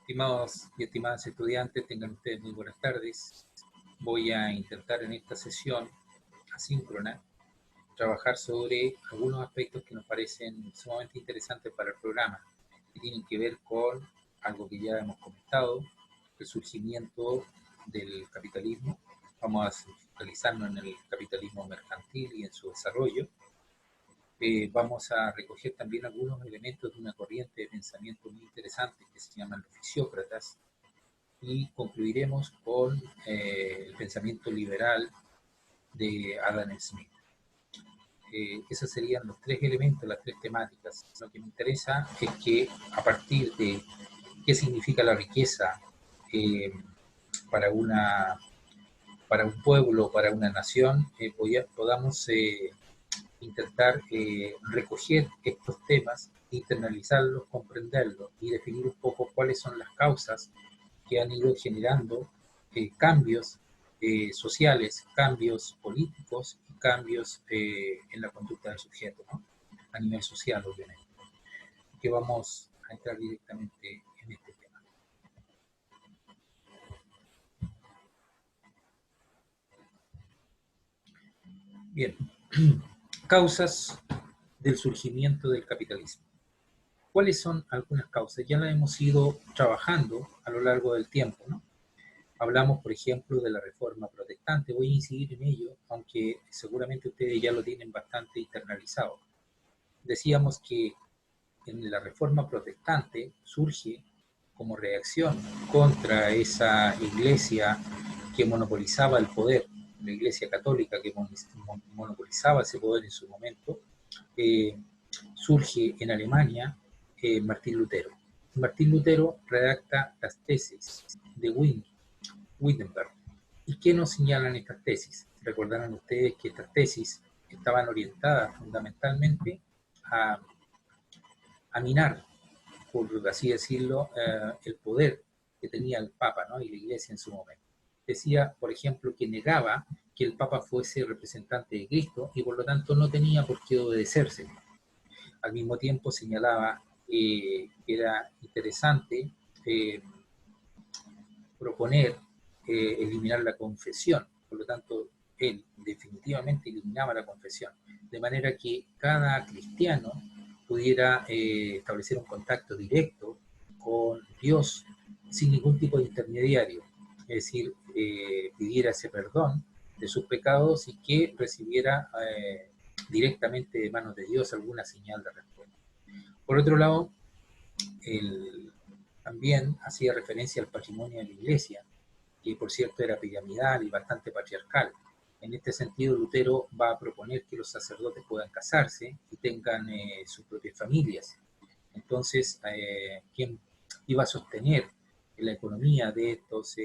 Estimados y estimadas estudiantes, tengan ustedes muy buenas tardes. Voy a intentar en esta sesión asíncrona trabajar sobre algunos aspectos que nos parecen sumamente interesantes para el programa, que tienen que ver con algo que ya hemos comentado, el surgimiento del capitalismo. Vamos a focalizarnos en el capitalismo mercantil y en su desarrollo. Vamos a recoger también algunos elementos de una corriente de pensamiento muy interesante que se llaman los fisiócratas, y concluiremos con el pensamiento liberal de Adam Smith. Esos serían los tres elementos, las tres temáticas. Lo que me interesa es que a partir de qué significa la riqueza eh, para, para un pueblo, para una nación, podamos intentar recoger estos temas, internalizarlos, comprenderlos y definir un poco cuáles son las causas que han ido generando cambios sociales, cambios políticos y cambios en la conducta del sujeto, ¿no? A nivel social, obviamente. Que vamos a entrar directamente en este tema. Bien, causas del surgimiento del capitalismo. ¿Cuáles son algunas causas? Ya las hemos ido trabajando a lo largo del tiempo, ¿no? Hablamos, por ejemplo, de la reforma protestante. Voy a incidir en ello, aunque seguramente ustedes ya lo tienen bastante internalizado. Decíamos que en la reforma protestante surge como reacción contra esa iglesia que monopolizaba el poder, la iglesia católica que monopolizaba ese poder en su momento, surge en Alemania Martín Lutero. Martín Lutero redacta las tesis de Wittenberg. ¿Y qué nos señalan estas tesis? Recordarán ustedes que estas tesis estaban orientadas fundamentalmente a minar, por así decirlo, el poder que tenía el Papa, ¿no? Y la Iglesia en su momento. Decía, por ejemplo, que negaba que el Papa fuese representante de Cristo y por lo tanto no tenía por qué obedecerse. Al mismo tiempo señalaba que era interesante proponer eliminar la confesión, por lo tanto él definitivamente eliminaba la confesión, de manera que cada cristiano pudiera establecer un contacto directo con Dios sin ningún tipo de intermediario, es decir, pidiera ese perdón de sus pecados y que recibiera directamente de manos de Dios alguna señal de respuesta. Por otro lado, también hacía referencia al patrimonio de la Iglesia, que por cierto era piramidal y bastante patriarcal. En este sentido, Lutero va a proponer que los sacerdotes puedan casarse y tengan sus propias familias. Entonces, ¿quién iba a sostener la economía de estos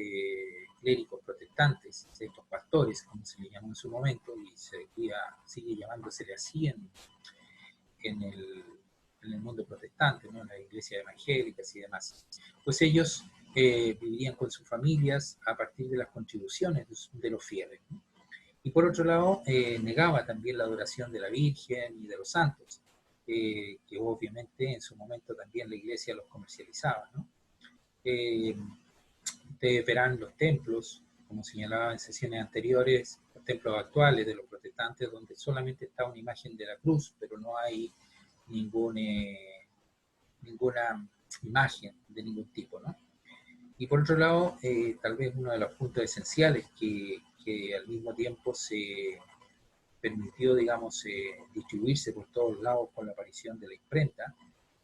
clérigos protestantes, de estos pastores, como se le llamó en su momento, y sigue llamándosele así en el mundo protestante, ¿no? En las iglesias evangélicas y demás? Pues ellos vivían con sus familias a partir de las contribuciones de los fieles, ¿no? Y por otro lado, negaba también la adoración de la Virgen y de los santos, que obviamente en su momento también la iglesia los comercializaba, ¿no? Ustedes verán los templos, como señalaba en sesiones anteriores, los templos actuales de los protestantes, donde solamente está una imagen de la cruz, pero no hay ninguna imagen de ningún tipo, ¿no? Y por otro lado, tal vez uno de los puntos esenciales que al mismo tiempo se permitió, digamos, distribuirse por todos lados con la aparición de la imprenta,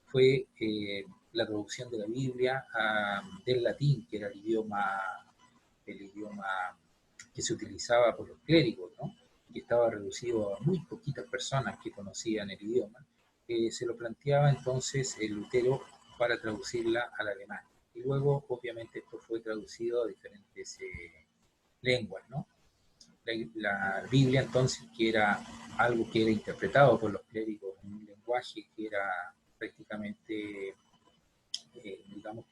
fue la traducción de la Biblia del latín, que era el idioma que se utilizaba por los clérigos, ¿no? Que estaba reducido a muy poquitas personas que conocían el idioma. Se lo planteaba entonces el Lutero para traducirla al alemán. Y luego, obviamente, esto fue traducido a diferentes lenguas, ¿no? La Biblia, entonces, que era algo que era interpretado por los clérigos en un lenguaje que era prácticamente, digamos,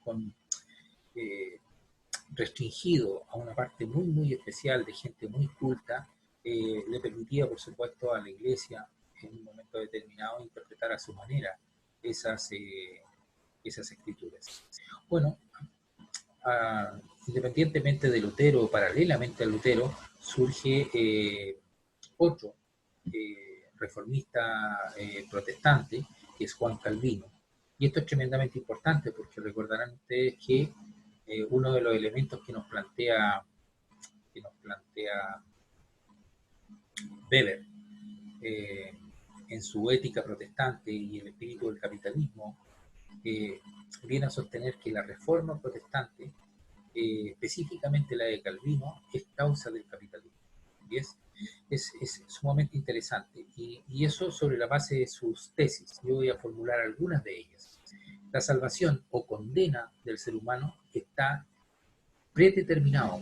restringido a una parte muy, muy especial de gente muy culta, le permitía, por supuesto, a la iglesia en un momento determinado interpretar a su manera esas escrituras. Bueno, independientemente de Lutero o paralelamente a Lutero, surge otro reformista protestante, que es Juan Calvino. Y esto es tremendamente importante porque recordarán ustedes que uno de los elementos que nos plantea Weber eh, en su ética protestante y el espíritu del capitalismo, viene a sostener que la reforma protestante, específicamente la de Calvino, es causa del capitalismo. Y es sumamente interesante. Y eso sobre la base de sus tesis. Yo voy a formular algunas de ellas. La salvación o condena del ser humano está predeterminado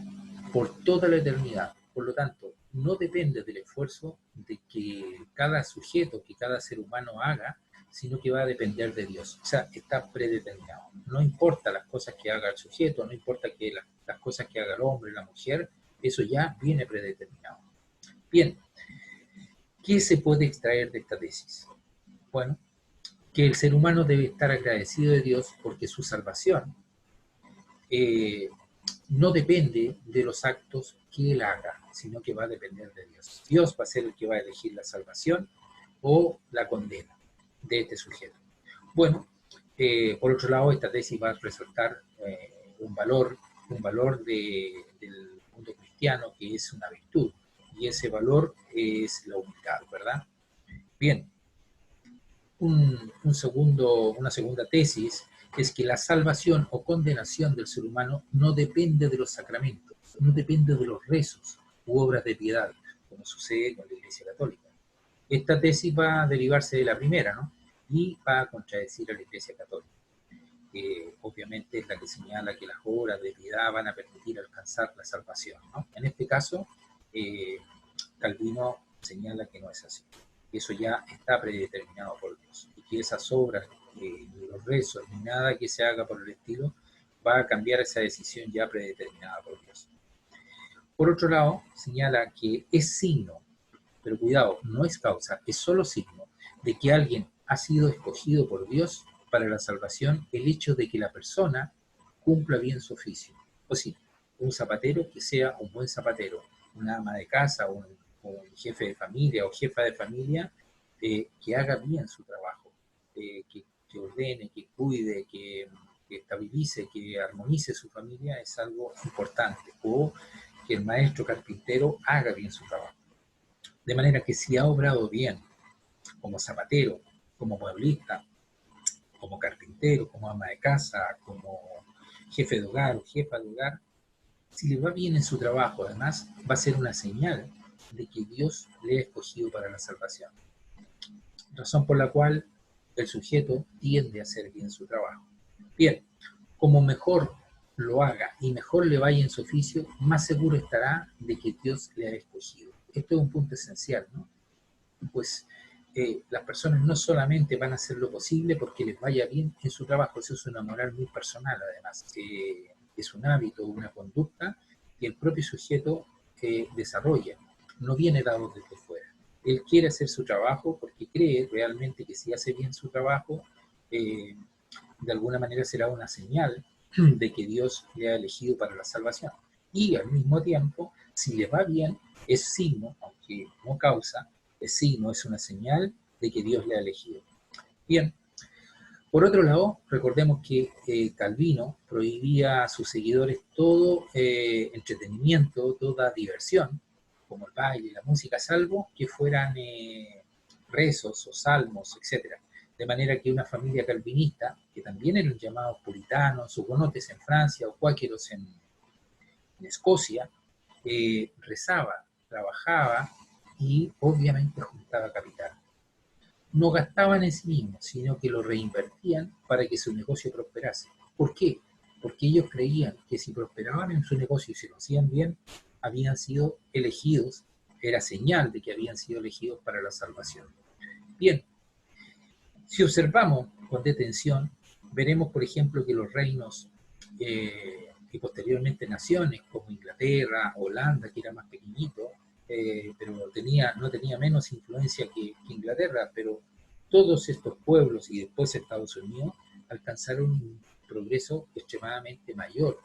por toda la eternidad. Por lo tanto, no depende del esfuerzo de que cada sujeto, que cada ser humano haga, sino que va a depender de Dios. O sea, está predeterminado. No importa las cosas que haga el sujeto, no importa que las cosas que haga el hombre, la mujer, eso ya viene predeterminado. Bien, ¿qué se puede extraer de esta tesis? Bueno, que el ser humano debe estar agradecido de Dios porque su salvación no depende de los actos que él haga, sino que va a depender de Dios. Dios va a ser el que va a elegir la salvación o la condena de este sujeto. Bueno, por otro lado, esta tesis va a resaltar un valor del mundo cristiano que es una virtud, y ese valor es la humildad, ¿verdad? Bien, una segunda tesis es que la salvación o condenación del ser humano no depende de los sacramentos, no depende de los rezos u obras de piedad, como sucede con la Iglesia Católica. Esta tesis va a derivarse de la primera, ¿no? Y va a contradecir a la Iglesia Católica, que obviamente es la que señala que las obras de piedad van a permitir alcanzar la salvación, ¿no? En este caso, Calvino señala que no es así. Eso ya está predeterminado por Dios. Y que esas obras, ni los rezos, ni nada que se haga por el estilo, va a cambiar esa decisión ya predeterminada por Dios. Por otro lado, señala que es signo, pero cuidado, no es causa, es solo signo de que alguien ha sido escogido por Dios para la salvación el hecho de que la persona cumpla bien su oficio. O sí, un zapatero que sea un buen zapatero, una ama de casa, un jefe de familia o jefa de familia, que haga bien su trabajo, que ordene, que cuide, que estabilice, que armonice su familia, es algo importante. O que el maestro carpintero haga bien su trabajo. De manera que si ha obrado bien como zapatero, como mueblista, como carpintero, como ama de casa, como jefe de hogar o jefa de hogar, si le va bien en su trabajo, además, va a ser una señal de que Dios le ha escogido para la salvación. Razón por la cual el sujeto tiende a hacer bien su trabajo. Bien, como mejor lo haga y mejor le vaya en su oficio, más seguro estará de que Dios le ha escogido. Esto es un punto esencial, ¿no? Pues las personas no solamente van a hacer lo posible porque les vaya bien en su trabajo, eso es una moral muy personal además, es un hábito, una conducta que el propio sujeto desarrolla, no viene dado desde fuera. Él quiere hacer su trabajo porque cree realmente que si hace bien su trabajo, de alguna manera será una señal de que Dios le ha elegido para la salvación. Y al mismo tiempo, si le va bien, es signo, aunque no causa, es signo, es una señal de que Dios le ha elegido. Bien, por otro lado, recordemos que Calvino prohibía a sus seguidores todo entretenimiento, toda diversión, como el baile y la música, salvo que fueran rezos o salmos, etcétera. De manera que una familia calvinista, que también eran llamados puritanos, hugonotes en Francia o cuáqueros en Escocia, rezaba, trabajaba y obviamente juntaba capital. No gastaban en sí mismos, sino que lo reinvertían para que su negocio prosperase. ¿Por qué? Porque ellos creían que si prosperaban en su negocio y se lo hacían bien, habían sido elegidos, era señal de que habían sido elegidos para la salvación. Bien, si observamos con detención, veremos, por ejemplo, que los reinos y posteriormente naciones como Inglaterra, Holanda, que era más pequeñito, pero no tenía menos influencia que Inglaterra, pero todos estos pueblos y después Estados Unidos alcanzaron un progreso extremadamente mayor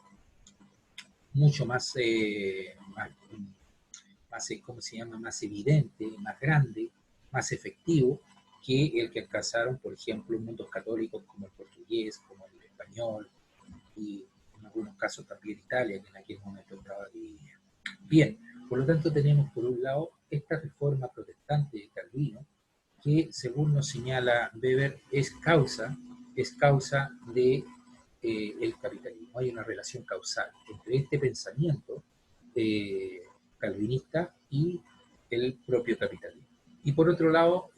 mucho ¿cómo se llama? Más evidente, más grande, más efectivo que el que alcanzaron, por ejemplo, mundos católicos como el portugués, como el español y en algunos casos también Italia, que en aquel momento estaba dividida. Bien, por lo tanto tenemos por un lado esta reforma protestante de Calvino, que según nos señala Weber es causa de el capitalismo. Hay una relación causal entre este pensamiento eh, calvinista y el propio capitalismo. Y por otro lado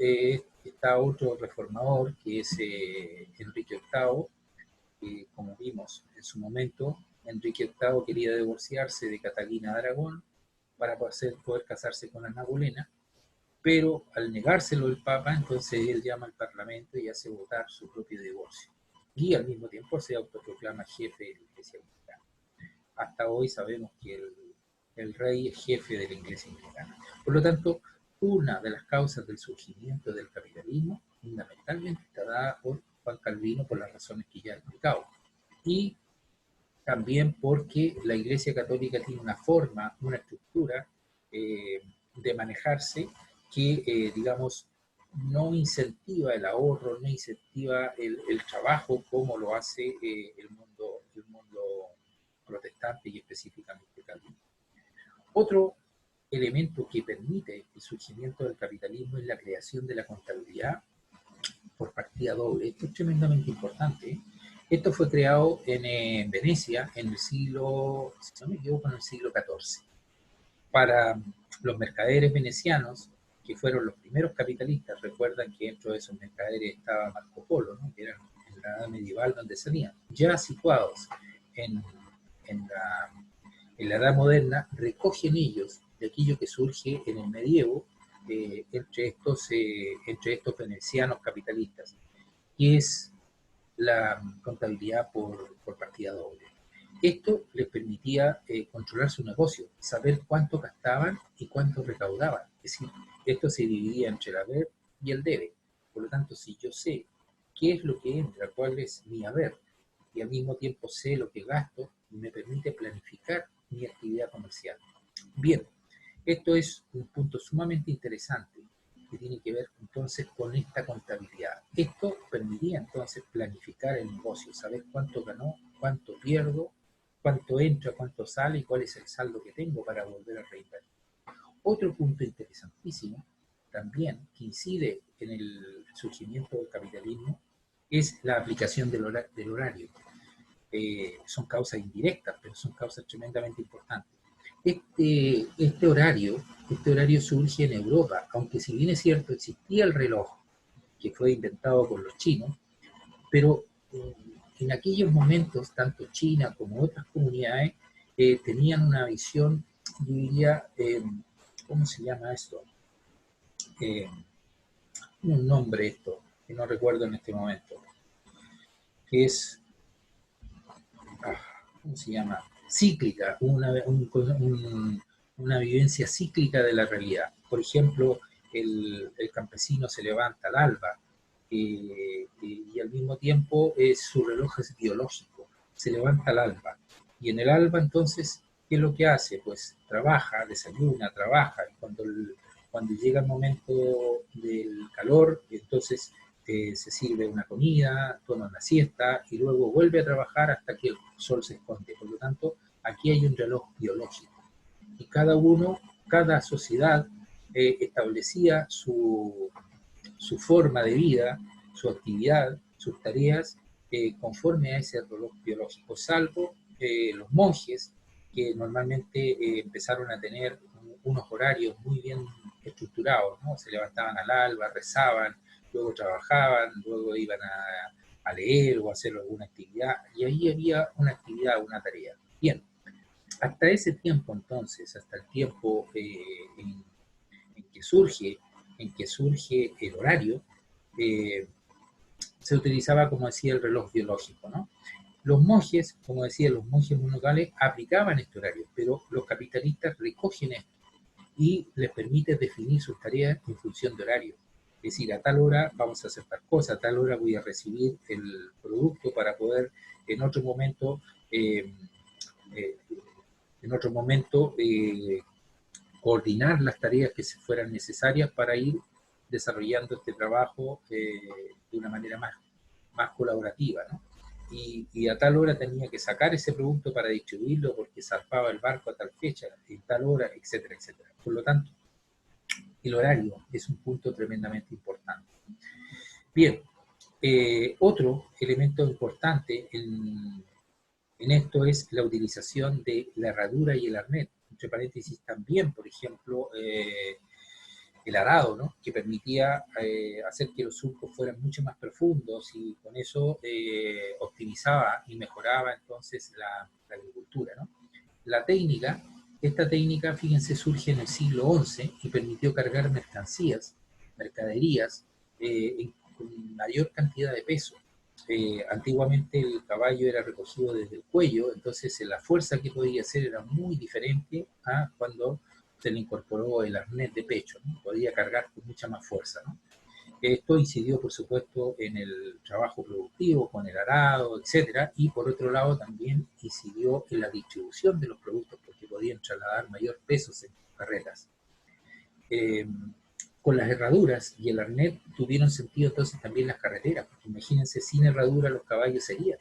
está otro reformador que es Enrique VIII, que como vimos en su momento, Enrique VIII quería divorciarse de Catalina de Aragón para poder casarse con Ana Bolena, pero al negárselo el Papa, entonces él llama al Parlamento y hace votar su propio divorcio. Y al mismo tiempo se autoproclama jefe de la Iglesia Anglicana. Hasta hoy sabemos que el rey es jefe de la Iglesia Anglicana. Por lo tanto, una de las causas del surgimiento del capitalismo fundamentalmente está dada por Juan Calvino por las razones que ya he explicado. Y también porque la Iglesia Católica tiene una forma, una estructura de manejarse que, digamos, no incentiva el ahorro, no incentiva el trabajo como lo hace el mundo protestante y específicamente calvinista. Otro elemento que permite el surgimiento del capitalismo es la creación de la contabilidad por partida doble. Esto es tremendamente importante. Esto fue creado en Venecia en el siglo, si no me equivoco, en el siglo XIV. Para los mercaderes venecianos, que fueron los primeros capitalistas, recuerdan que dentro de esos mercaderes estaba Marco Polo, ¿no? Que era en la edad medieval donde salían. Ya situados en, en, la, en la edad moderna, recogen ellos de aquello que surge en el medievo entre estos venecianos capitalistas, que es la contabilidad por partida doble. Esto les permitía controlar su negocio, saber cuánto gastaban y cuánto recaudaban. Es decir, esto se dividía entre el haber y el debe. Por lo tanto, si yo sé qué es lo que entra, cuál es mi haber, y al mismo tiempo sé lo que gasto, me permite planificar mi actividad comercial. Bien, esto es un punto sumamente interesante que tiene que ver entonces con esta contabilidad. Esto permitía entonces planificar el negocio, saber cuánto ganó, cuánto pierdo, cuánto entra, cuánto sale y cuál es el saldo que tengo para volver a reinvertir. Otro punto interesantísimo también que incide en el surgimiento del capitalismo es la aplicación del horario. Son causas indirectas, pero son causas tremendamente importantes. Este horario surge en Europa, aunque si bien es cierto existía el reloj que fue inventado por los chinos, pero en aquellos momentos tanto China como otras comunidades tenían una visión, yo diría, ¿cómo se llama esto? Eh, un nombre esto, que no recuerdo en este momento, que es, ¿cómo se llama? Cíclica, una vivencia cíclica de la realidad. Por ejemplo, el campesino se levanta al alba y al mismo tiempo su reloj es biológico, se levanta al alba. Y en el alba entonces, ¿qué es lo que hace? Pues trabaja, desayuna, trabaja. Y cuando llega el momento del calor, entonces se sirve una comida, toma una siesta y luego vuelve a trabajar hasta que el sol se esconde. Por lo tanto, aquí hay un reloj biológico y cada sociedad establecía su forma de vida, su actividad, sus tareas conforme a ese reloj biológico, salvo los monjes que normalmente empezaron a tener unos horarios muy bien estructurados, ¿no? Se levantaban al alba, rezaban, luego trabajaban, luego iban a leer o a hacer alguna actividad, y ahí había una actividad, una tarea. Bien, hasta ese tiempo entonces, hasta el tiempo en que surge, el horario, eh, se utilizaba, como decía, el reloj biológico, ¿no? Los monjes, como decía, los monjes monacales aplicaban este horario, pero los capitalistas recogen esto y les permite definir sus tareas en función de horario. Es decir, a tal hora vamos a hacer tal cosa, a tal hora voy a recibir el producto para poder en otro momento eh, en otro momento coordinar las tareas que se fueran necesarias para ir desarrollando este trabajo de una manera más colaborativa, ¿no? Y a tal hora tenía que sacar ese producto para distribuirlo porque zarpaba el barco a tal fecha, en tal hora, etcétera, etcétera. Por lo tanto, el horario es un punto tremendamente importante. Bien, otro elemento importante en esto es la utilización de la herradura y el arnés. Entre paréntesis también, por ejemplo, el arado, ¿no? Que permitía hacer que los surcos fueran mucho más profundos y con eso optimizaba y mejoraba entonces la agricultura, ¿no? La técnica, esta técnica, fíjense, surge en el siglo XI y permitió cargar mercancías, mercaderías, con mayor cantidad de peso. Antiguamente el caballo era recogido desde el cuello, entonces la fuerza que podía hacer era muy diferente a cuando se le incorporó el arnés de pecho, ¿no? Podía cargar con mucha más fuerza, ¿no? Esto incidió, por supuesto, en el trabajo productivo, con el arado, etcétera, y por otro lado también incidió en la distribución de los productos, porque podían trasladar mayor peso en carretas. Eh, con las herraduras y el arnés tuvieron sentido entonces también las carreteras, porque imagínense, sin herradura los caballos serían,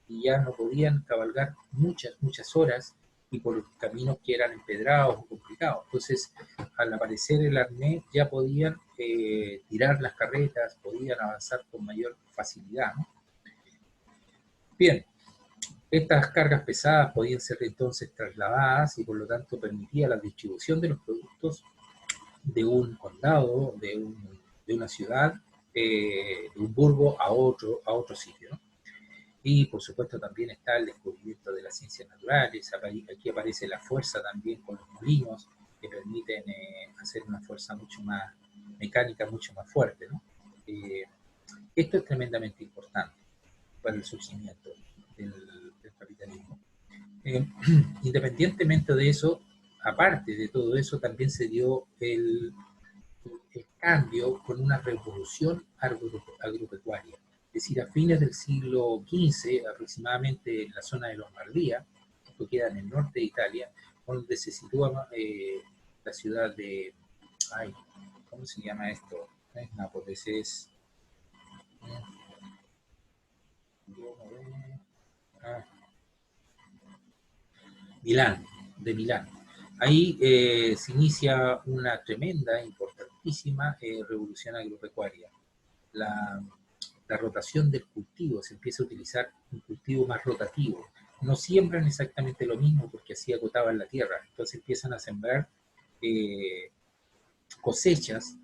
y ya no podían cabalgar muchas horas y por caminos que eran empedrados o complicados. Entonces, al aparecer el arnés, ya podían tirar las carretas, podían avanzar con mayor facilidad, ¿no? Bien, estas cargas pesadas podían ser entonces trasladadas y por lo tanto permitía la distribución de los productos de un condado, de una ciudad, de un burgo a otro sitio, ¿no? Y por supuesto también está el descubrimiento de las ciencias naturales, aquí aparece la fuerza también con los molinos, que permiten hacer una fuerza mucho más mecánica, mucho más fuerte, ¿no? Esto es tremendamente importante para el surgimiento del capitalismo. Eh, Independientemente de eso, aparte de todo eso, también se dio el cambio con una revolución agropecuaria. Es decir, a fines del siglo XV, aproximadamente en la zona de Lombardía, esto queda en el norte de Italia, donde se sitúa la ciudad de, ay, ¿cómo se llama esto? No es Nápoles, es ah, Milán, de Milán. Ahí se inicia una tremenda, importantísima revolución agropecuaria. La, la rotación del cultivo, se empieza a utilizar un cultivo más rotativo. No siembran exactamente lo mismo porque así agotaban la tierra, entonces empiezan a sembrar eh, cosechas,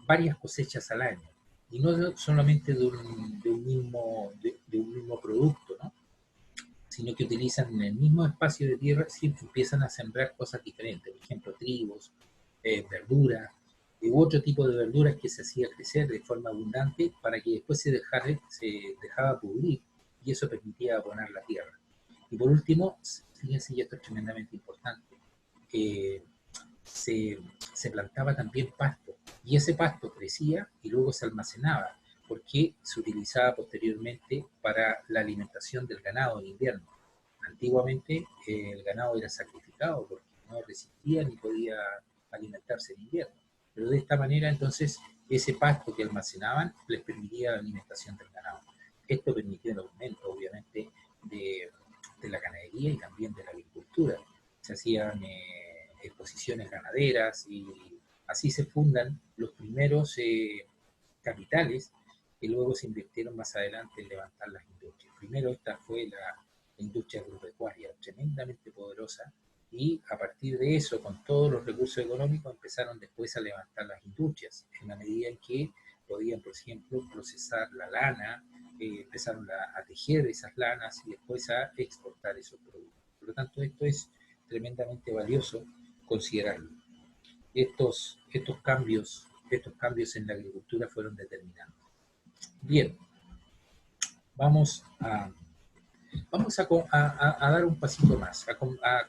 varias cosechas al año, y no solamente de un mismo producto, ¿no? Sino que utilizan en el mismo espacio de tierra, sí, empiezan a sembrar cosas diferentes, por ejemplo, trigos, verduras, u otro tipo de verduras que se hacía crecer de forma abundante para que después se dejaba pudrir y eso permitía abonar la tierra. Y por último, fíjense, y esto es tremendamente importante, eh, se, se plantaba también pasto y ese pasto crecía y luego se almacenaba porque se utilizaba posteriormente para la alimentación del ganado en invierno. Antiguamente el ganado era sacrificado porque no resistía ni podía alimentarse en invierno. Pero de esta manera entonces ese pasto que almacenaban les permitía la alimentación del ganado. Esto permitió el aumento obviamente de la ganadería y también de la agricultura. Se hacían exposiciones ganaderas y así se fundan los primeros capitales que luego se invirtieron más adelante en levantar las industrias. Primero esta fue la industria agropecuaria, tremendamente poderosa, y a partir de eso, con todos los recursos económicos, empezaron después a levantar las industrias, en la medida en que podían, por ejemplo, procesar la lana, empezaron a tejer esas lanas y después a exportar esos productos. Por lo tanto, esto es tremendamente valioso considerarlo. Estos cambios en la agricultura fueron determinantes. Bien, vamos a, vamos a dar un pasito más, a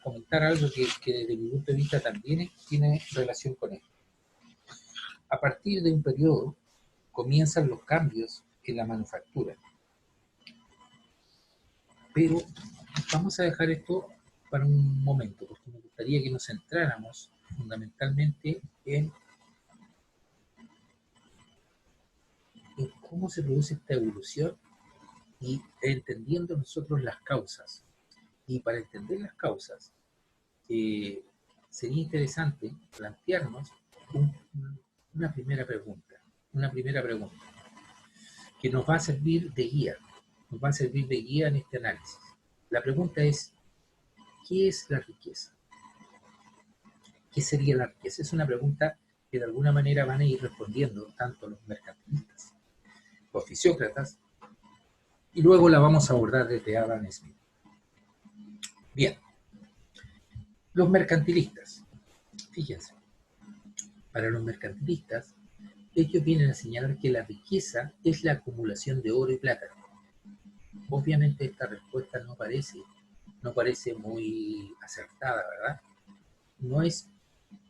comentar algo que desde mi punto de vista también tiene relación con esto. A partir de un periodo comienzan los cambios en la manufactura, pero vamos a dejar esto para un momento, porque me gustaría que nos centráramos fundamentalmente en cómo se produce esta evolución y entendiendo nosotros las causas. Y para entender las causas, eh, sería interesante plantearnos un, una primera pregunta, una primera pregunta que nos va a servir de guía, nos va a servir de guía en este análisis. La pregunta es, ¿qué es la riqueza? ¿Qué sería la riqueza? Es una pregunta que de alguna manera van a ir respondiendo tanto los mercantilistas, los fisiócratas, y luego la vamos a abordar desde Adam Smith. Bien, los mercantilistas, fíjense, para los mercantilistas, ellos vienen a señalar que la riqueza es la acumulación de oro y plata. Obviamente esta respuesta no parece muy acertada, ¿verdad? No es,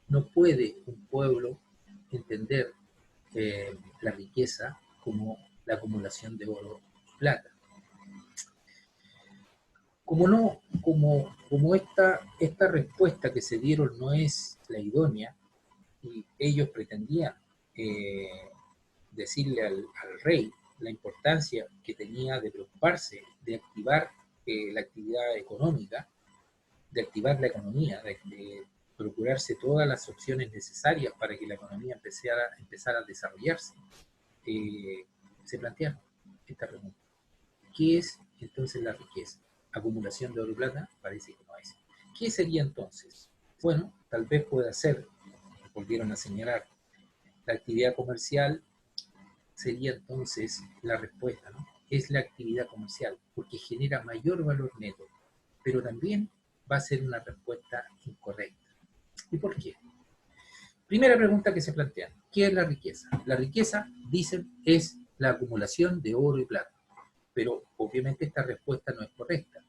no puede un pueblo entender la riqueza como la acumulación de oro y plata. Como esta respuesta que se dieron no es la idónea, y ellos pretendían eh, decirle al rey la importancia que tenía de preocuparse, de activar la actividad económica, de activar la economía, de procurarse todas las opciones necesarias para que la economía empezara a desarrollarse, se plantearon esta pregunta. ¿Qué es entonces la riqueza? ¿Acumulación de oro y plata? Parece que no es. ¿Qué sería entonces? Bueno, tal vez pueda ser, volvieron a señalar, la actividad comercial sería entonces la respuesta, ¿no? Es la actividad comercial, porque genera mayor valor neto, pero también va a ser una respuesta incorrecta. ¿Y por qué? Primera pregunta que se plantea, ¿qué es la riqueza? La riqueza, dicen, es la acumulación de oro y plata, pero obviamente esta respuesta no es correcta.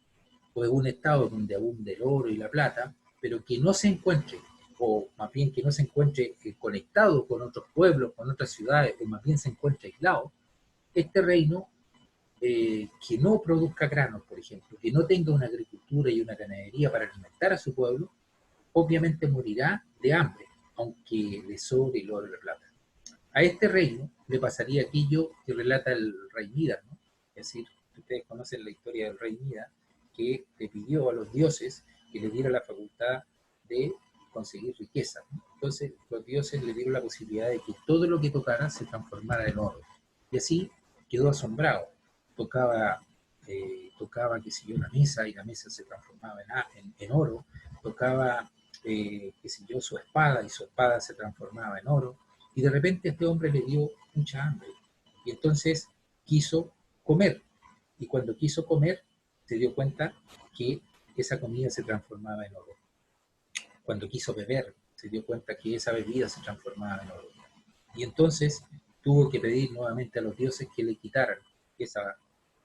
O es un estado donde abunde el oro y la plata, pero que no se encuentre, o más bien que no se encuentre conectado con otros pueblos, con otras ciudades, o más bien se encuentre aislado, este reino que no produzca granos, por ejemplo, que no tenga una agricultura y una ganadería para alimentar a su pueblo, obviamente morirá de hambre, aunque le sobre el oro y la plata. A este reino le pasaría aquello que relata el rey Midas, ¿no? Es decir, ustedes conocen la historia del rey Midas, que le pidió a los dioses que le diera la facultad de conseguir riqueza, ¿no? Entonces los dioses le dieron la posibilidad de que todo lo que tocara se transformara en oro. Y así quedó asombrado. Tocaba, qué sé yo, una mesa y la mesa se transformaba en oro. Tocaba, qué sé yo, su espada y su espada se transformaba en oro. Y de repente a este hombre le dio mucha hambre. Y entonces quiso comer. Y cuando quiso comer, se dio cuenta que esa comida se transformaba en oro. Cuando quiso beber, se dio cuenta que esa bebida se transformaba en oro. Y entonces tuvo que pedir nuevamente a los dioses que le quitaran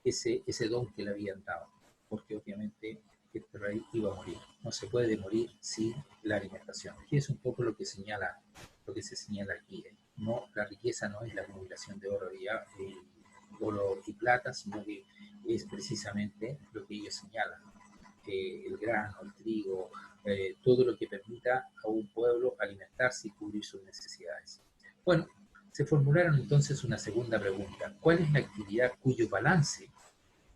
ese don que le habían dado. Porque obviamente este rey iba a morir. No se puede morir sin la alimentación. Y es un poco lo que se señala aquí. No, la riqueza no es la acumulación de oro y plata, sino que es precisamente lo que ellos señalan. El grano, el trigo, todo lo que permita a un pueblo alimentarse y cubrir sus necesidades. Bueno, se formularon entonces una segunda pregunta. ¿Cuál es la actividad cuyo balance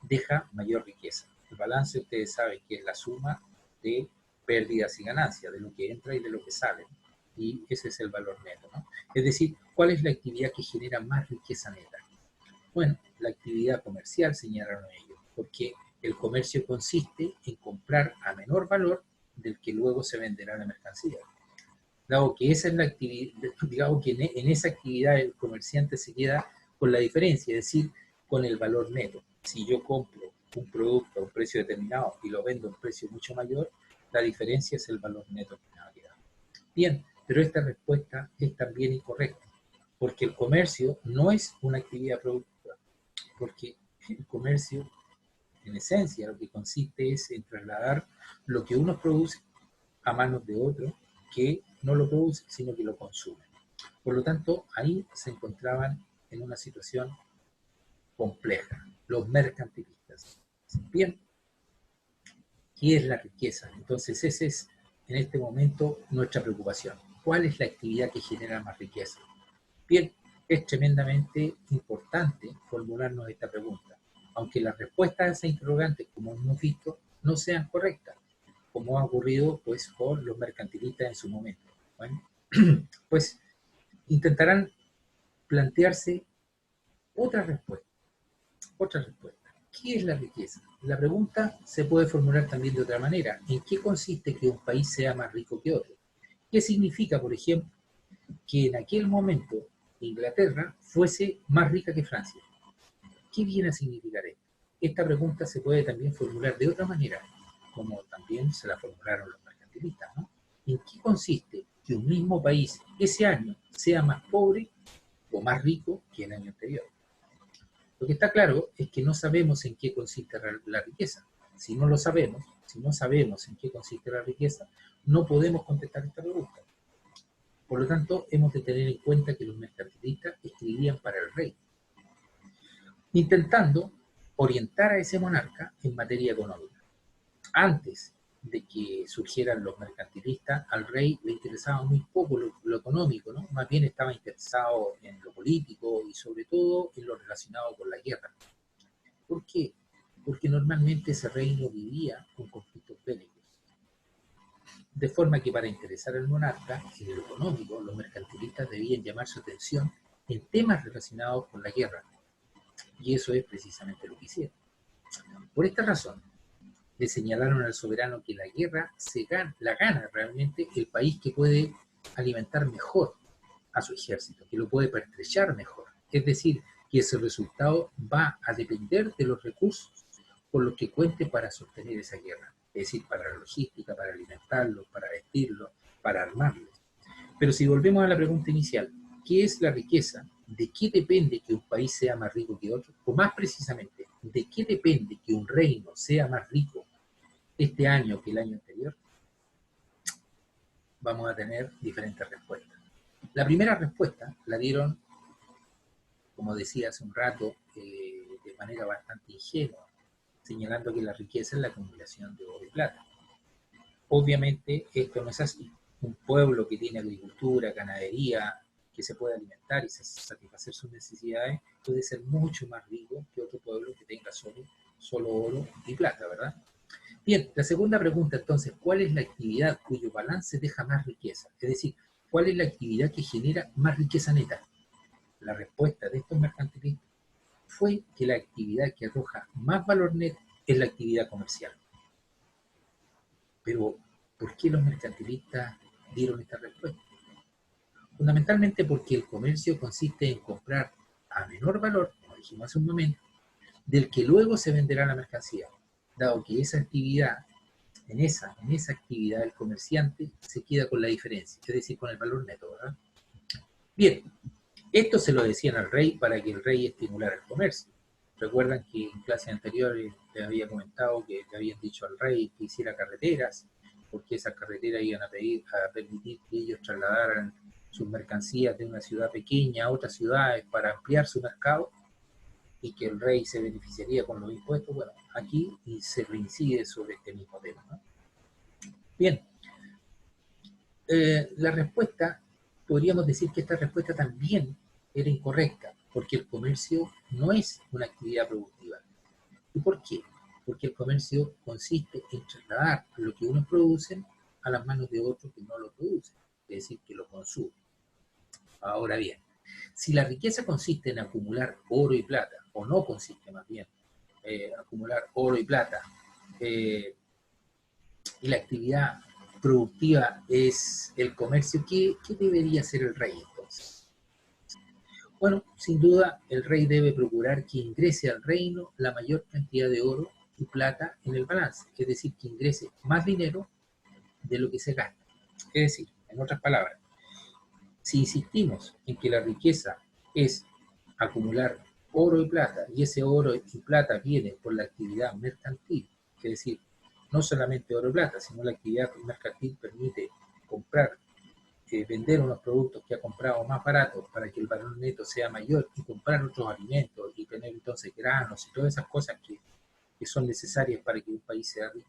deja mayor riqueza? El balance, ustedes saben que es la suma de pérdidas y ganancias, de lo que entra y de lo que sale. Y ese es el valor neto, ¿no? Es decir, ¿cuál es la actividad que genera más riqueza neta? Bueno, la actividad comercial, señalaron ellos, porque el comercio consiste en comprar a menor valor del que luego se venderá la mercancía. Dado que esa es la actividad, digamos que en esa actividad el comerciante se queda con la diferencia, es decir, con el valor neto. Si yo compro un producto a un precio determinado y lo vendo a un precio mucho mayor, la diferencia es el valor neto que me va a quedar. Bien, pero esta respuesta es también incorrecta, porque el comercio no es una actividad productiva, porque el comercio, en esencia, lo que consiste es en trasladar lo que uno produce a manos de otro que no lo produce, sino que lo consume. Por lo tanto, ahí se encontraban en una situación compleja, los mercantilistas. Bien, ¿Qué es la riqueza? Entonces, esa es en este momento nuestra preocupación. ¿Cuál es la actividad que genera más riqueza? Bien, es tremendamente importante formularnos esta pregunta, aunque las respuestas a esa interrogante, como hemos visto, no sean correctas, como ha ocurrido pues con los mercantilistas en su momento. Bueno, pues intentarán plantearse otra respuesta, otra respuesta. ¿Qué es la riqueza? La pregunta se puede formular también de otra manera. ¿En qué consiste que un país sea más rico que otro? ¿Qué significa, por ejemplo, que en aquel momento Inglaterra fuese más rica que Francia? ¿Qué viene a significar esto? Esta pregunta se puede también formular de otra manera, como también se la formularon los mercantilistas, ¿no? ¿En qué consiste que un mismo país ese año sea más pobre o más rico que el año anterior? Lo que está claro es que no sabemos en qué consiste la riqueza. Si no lo sabemos, si no sabemos en qué consiste la riqueza, no podemos contestar esta pregunta. Por lo tanto, hemos de tener en cuenta que los mercantilistas escribían para el rey, intentando orientar a ese monarca en materia económica. Antes de que surgieran los mercantilistas, al rey le interesaba muy poco lo económico, ¿no? Más bien estaba interesado en lo político y sobre todo en lo relacionado con la guerra. ¿Por qué? Porque normalmente ese reino vivía con conflictos bélicos. De forma que para interesar al monarca en lo económico, los mercantilistas debían llamar su atención en temas relacionados con la guerra. Y eso es precisamente lo que hicieron. Por esta razón, le señalaron al soberano que la guerra la gana realmente el país que puede alimentar mejor a su ejército, que lo puede pertrechar mejor. Es decir, que ese resultado va a depender de los recursos con los que cuente para sostener esa guerra. Es decir, para la logística, para alimentarlos, para vestirlos, para armarlos. Pero si volvemos a la pregunta inicial, ¿qué es la riqueza? ¿De qué depende que un país sea más rico que otro? O más precisamente, ¿de qué depende que un reino sea más rico este año que el año anterior? Vamos a tener diferentes respuestas. La primera respuesta la dieron, como decía hace un rato, de manera bastante ingenua, señalando que la riqueza es la acumulación de oro y plata. Obviamente esto no es así. Un pueblo que tiene agricultura, ganadería, que se puede alimentar y satisfacer sus necesidades, puede ser mucho más rico que otro pueblo que tenga solo oro y plata, ¿verdad? Bien, la segunda pregunta entonces, ¿cuál es la actividad cuyo balance deja más riqueza? Es decir, ¿cuál es la actividad que genera más riqueza neta? La respuesta de estos mercantilistas fue que la actividad que arroja más valor neto es la actividad comercial. Pero, ¿por qué los mercantilistas dieron esta respuesta? Fundamentalmente porque el comercio consiste en comprar a menor valor, como dijimos hace un momento, del que luego se venderá la mercancía, dado que esa actividad, en esa actividad el comerciante se queda con la diferencia, es decir, con el valor neto, ¿verdad? Bien, esto se lo decían al rey para que el rey estimulara el comercio. Recuerdan que en clases anteriores les había comentado que le habían dicho al rey que hiciera carreteras, porque esas carreteras iban a permitir que ellos trasladaran sus mercancías de una ciudad pequeña a otras ciudades para ampliar su mercado y que el rey se beneficiaría con los impuestos. Bueno, aquí se reincide sobre este mismo tema, ¿no? Bien, la respuesta, podríamos decir que esta respuesta también era incorrecta, porque el comercio no es una actividad productiva. ¿Y por qué? Porque el comercio consiste en trasladar lo que unos producen a las manos de otros que no lo producen, es decir, que lo consumen. Ahora bien, si la riqueza consiste en acumular oro y plata, o no consiste más bien acumular oro y plata, y la actividad productiva es el comercio, ¿qué debería hacer el rey entonces? Bueno, sin duda el rey debe procurar que ingrese al reino la mayor cantidad de oro y plata en el balance, es decir, que ingrese más dinero de lo que se gasta. Es decir, en otras palabras, si insistimos en que la riqueza es acumular oro y plata, y ese oro y plata viene por la actividad mercantil, es decir, no solamente oro y plata, sino la actividad mercantil permite comprar, vender unos productos que ha comprado más baratos para que el valor neto sea mayor y comprar otros alimentos y tener entonces granos y todas esas cosas que son necesarias para que un país sea rico.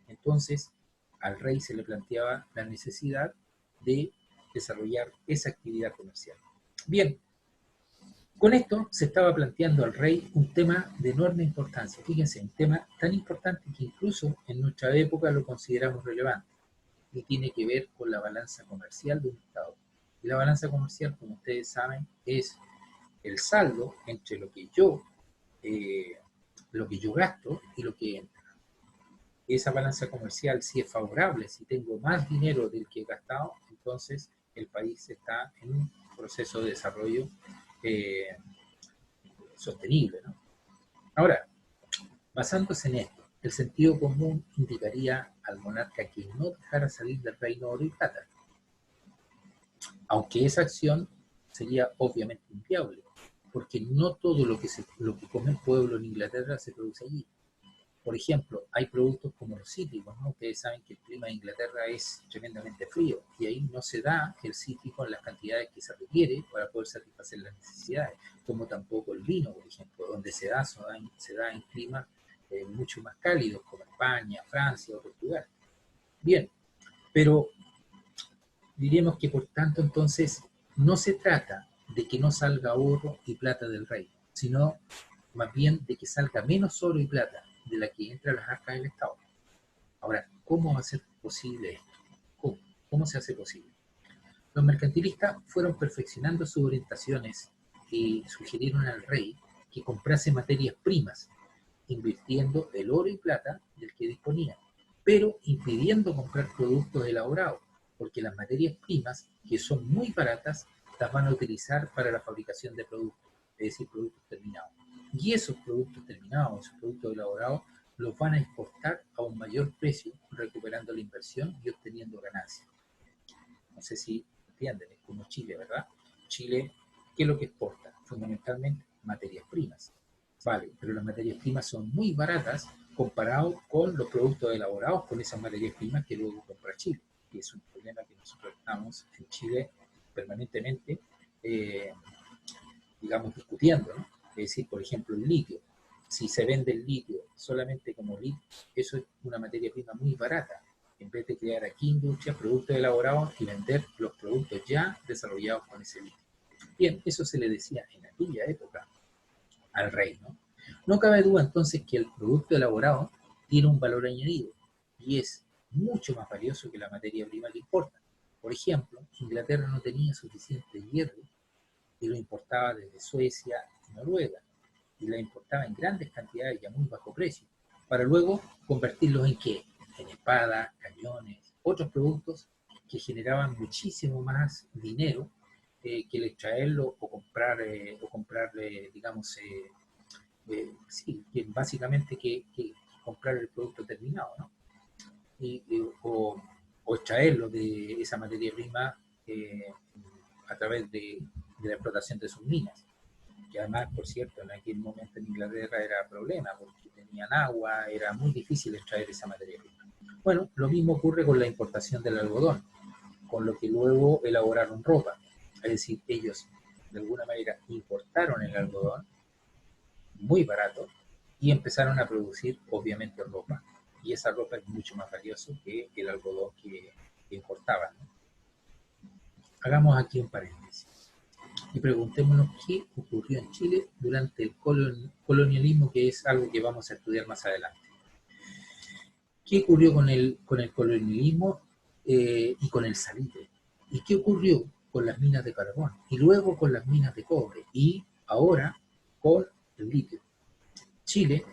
Entonces, al rey se le planteaba la necesidad de desarrollar esa actividad comercial. Bien, con esto se estaba planteando al rey un tema de enorme importancia. Fíjense, un tema tan importante que incluso en nuestra época lo consideramos relevante y tiene que ver con la balanza comercial de un Estado. Y la balanza comercial, como ustedes saben, es el saldo entre lo que yo gasto y lo que entra. Esa balanza comercial, si es favorable, si tengo más dinero del que he gastado, entonces el país está en un proceso de desarrollo eh, sostenible, ¿no? Ahora, basándose en esto, el sentido común indicaría al monarca que no dejara salir del reino oro y plata, aunque esa acción sería obviamente inviable, porque no todo lo que come el pueblo en Inglaterra se produce allí. Por ejemplo, hay productos como los cítricos, ¿no? Ustedes saben que el clima de Inglaterra es tremendamente frío y ahí no se da el cítrico en las cantidades que se requiere para poder satisfacer las necesidades, como tampoco el vino, por ejemplo, donde se da en climas mucho más cálidos, como España, Francia o Portugal. Bien, pero diremos que por tanto entonces no se trata de que no salga oro y plata del rey, sino más bien de que salga menos oro y plata de la que entra a las arcas del Estado. Ahora, ¿cómo va a ser posible esto? ¿Cómo se hace posible? Los mercantilistas fueron perfeccionando sus orientaciones y sugirieron al rey que comprase materias primas, invirtiendo el oro y plata del que disponía, pero impidiendo comprar productos elaborados, porque las materias primas, que son muy baratas, las van a utilizar para la fabricación de productos, es decir, productos terminados. Y esos productos terminados, esos productos elaborados, los van a exportar a un mayor precio, recuperando la inversión y obteniendo ganancias. No sé si entienden, es como Chile, ¿verdad? Chile, ¿qué es lo que exporta? Fundamentalmente materias primas. Vale, pero las materias primas son muy baratas comparado con los productos elaborados con esas materias primas que luego compra Chile. Y es un problema que nosotros estamos en Chile permanentemente, eh, digamos, discutiendo, ¿no? Es decir, por ejemplo, el litio. Si se vende el litio solamente como litio, eso es una materia prima muy barata, en vez de crear aquí industrias, productos elaborados y vender los productos ya desarrollados con ese litio. Bien, eso se le decía en aquella época al rey, ¿no? No cabe duda entonces que el producto elaborado tiene un valor añadido y es mucho más valioso que la materia prima que importa. Por ejemplo, Inglaterra no tenía suficiente hierro y lo importaba desde Suecia y Noruega, y la importaba en grandes cantidades y a muy bajo precio, para luego convertirlos en qué? En espadas, cañones, otros productos que generaban muchísimo más dinero que el extraerlo o comprar digamos, sí, que básicamente que comprar el producto terminado, ¿no? O extraerlo de esa materia prima eh, a través de la explotación de sus minas, que además, por cierto, en aquel momento en Inglaterra era problema, porque tenían agua, era muy difícil extraer esa materia prima. Bueno, lo mismo ocurre con la importación del algodón, con lo que luego elaboraron ropa. Es decir, ellos de alguna manera importaron el algodón muy barato y empezaron a producir obviamente ropa. Y esa ropa es mucho más valiosa que el algodón que importaban, ¿no? Hagamos aquí un paréntesis y preguntémonos qué ocurrió en Chile durante el colonialismo, que es algo que vamos a estudiar más adelante. ¿Qué ocurrió con el colonialismo y con el salitre? ¿Y qué ocurrió con las minas de carbón? Y luego con las minas de cobre. Y ahora con el litio. Chile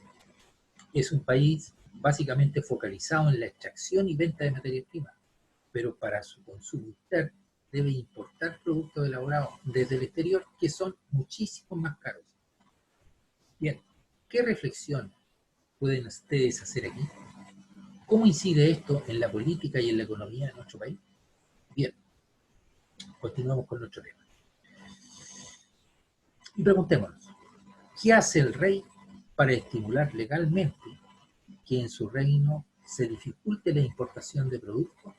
es un país básicamente focalizado en la extracción y venta de materias primas, pero para su consumo interno debe importar productos elaborados desde el exterior que son muchísimo más caros. Bien, ¿qué reflexión pueden ustedes hacer aquí? ¿Cómo incide esto en la política y en la economía de nuestro país? Bien, continuamos con nuestro tema. Y preguntémonos, ¿qué hace el rey para estimular legalmente que en su reino se dificulte la importación de productos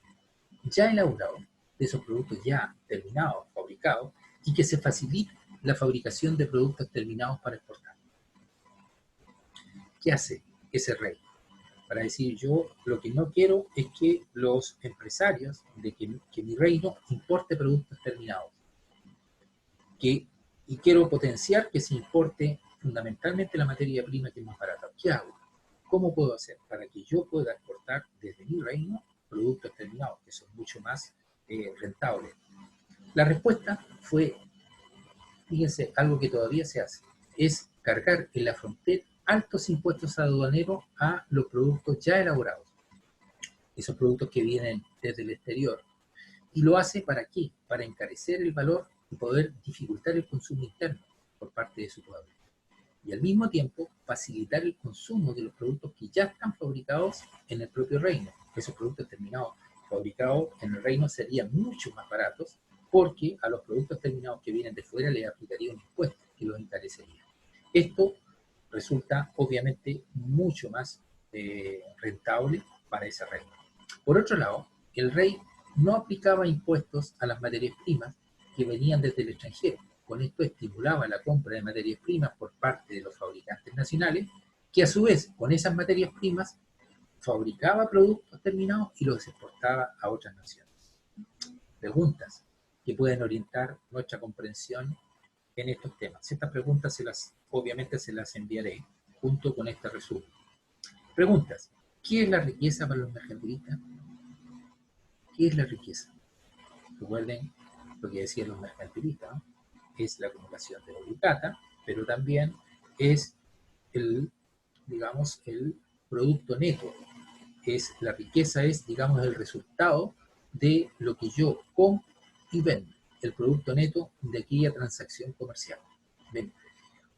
ya elaborados, de esos productos ya terminados, fabricados, y que se facilite la fabricación de productos terminados para exportar? ¿Qué hace ese rey? para decir yo lo que no quiero es que los empresarios, que mi reino importe productos terminados, que, y quiero potenciar que se importe fundamentalmente la materia prima que es más barata. ¿Qué hago? ¿Cómo puedo hacer para que yo pueda exportar desde mi reino productos terminados que son mucho más rentables? La respuesta fue, fíjense, algo que todavía se hace, es cargar en la frontera altos impuestos aduaneros a los productos ya elaborados, esos productos que vienen desde el exterior. ¿Y lo hace para qué? Para encarecer el valor y poder dificultar el consumo interno por parte de su pueblo. Y al mismo tiempo facilitar el consumo de los productos que ya están fabricados en el propio reino. Esos productos terminados fabricados en el reino serían mucho más baratos porque a los productos terminados que vienen de fuera les aplicaría un impuesto que los encarecería. Esto resulta obviamente mucho más rentable para ese reino. Por otro lado, el rey no aplicaba impuestos a las materias primas que venían desde el extranjero. Con esto estimulaba la compra de materias primas por parte de los fabricantes nacionales, que a su vez con esas materias primas fabricaba productos terminados y los exportaba a otras naciones. Preguntas que pueden orientar nuestra comprensión en estos temas. Estas preguntas obviamente se las enviaré junto con este resumen. Preguntas. ¿Qué es la riqueza para los mercantilistas? ¿Qué es la riqueza? Recuerden lo que decían los mercantilistas, ¿no? Es la acumulación de oro y plata, pero también es digamos, el producto neto. La riqueza es, digamos, el resultado de lo que yo compro y vendo, el producto neto de aquella transacción comercial. ¿Ven?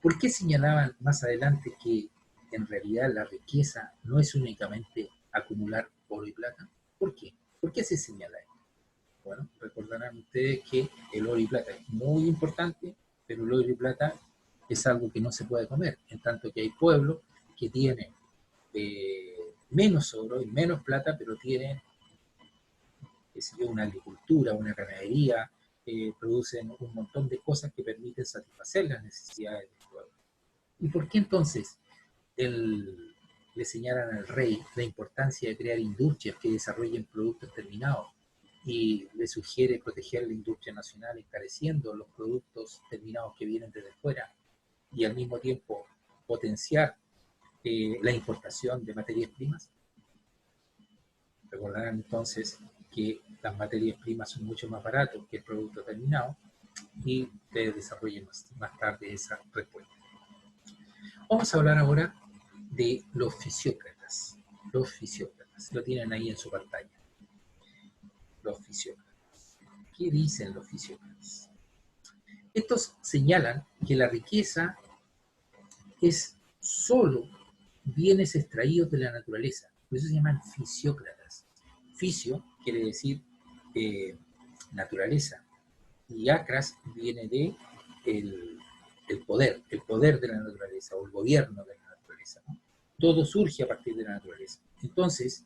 ¿Por qué señalaban más adelante que en realidad la riqueza no es únicamente acumular oro y plata? ¿Por qué? ¿Por qué se señala esto? Bueno, recordarán ustedes que el oro y plata es muy importante, pero el oro y plata es algo que no se puede comer, en tanto que hay pueblos que tienen menos oro y menos plata, pero tienen, qué sé yo, una agricultura, una ganadería, producen un montón de cosas que permiten satisfacer las necesidades del pueblo. ¿Y por qué entonces le señalan al rey la importancia de crear industrias que desarrollen productos terminados y le sugiere proteger la industria nacional encareciendo los productos terminados que vienen desde fuera y al mismo tiempo potenciar la importación de materias primas? Recordarán entonces que las materias primas son mucho más baratas que el producto terminado y ustedes desarrollen más tarde esa respuesta. Vamos a hablar ahora de los fisiócratas. Los fisiócratas, lo tienen ahí en su pantalla. Los fisiócratas. ¿Qué dicen los fisiócratas? Estos señalan que la riqueza es solo bienes extraídos de la naturaleza. Por eso se llaman fisiócratas. Fisio quiere decir naturaleza. Y acras viene de el poder de la naturaleza o el gobierno de la naturaleza, ¿no? Todo surge a partir de la naturaleza. Entonces,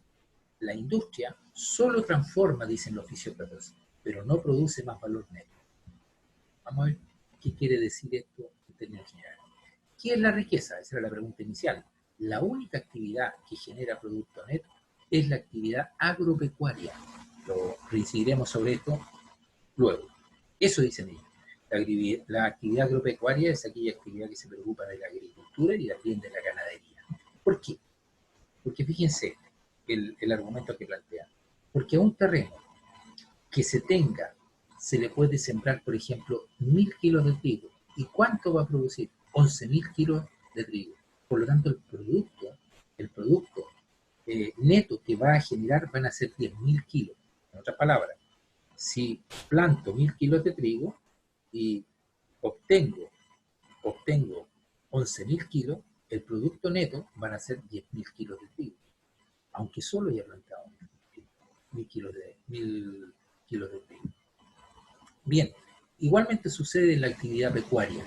la industria solo transforma, dicen los fisiócratas, pero no produce más valor neto. Vamos a ver qué quiere decir esto en términos generales. ¿Qué es la riqueza? Esa era la pregunta inicial. La única actividad que genera producto neto es la actividad agropecuaria. Lo reincidiremos sobre esto luego. Eso dicen ellos. La actividad agropecuaria es aquella actividad que se preocupa de la agricultura y también de la ganadería. ¿Por qué? Porque fíjense el argumento que plantean. Porque a un terreno que se le puede sembrar, por ejemplo, 1000 kilos de trigo. ¿Y cuánto va a producir? 11.000 kilos de trigo. Por lo tanto, el producto neto que va a generar van a ser 10.000 kilos. En otras palabras, si planto 1000 kilos de trigo y obtengo 11.000 kilos, el producto neto van a ser 10.000 kilos de trigo, aunque solo haya plantado 1000 kilos de trigo. Bien, igualmente sucede en la actividad pecuaria.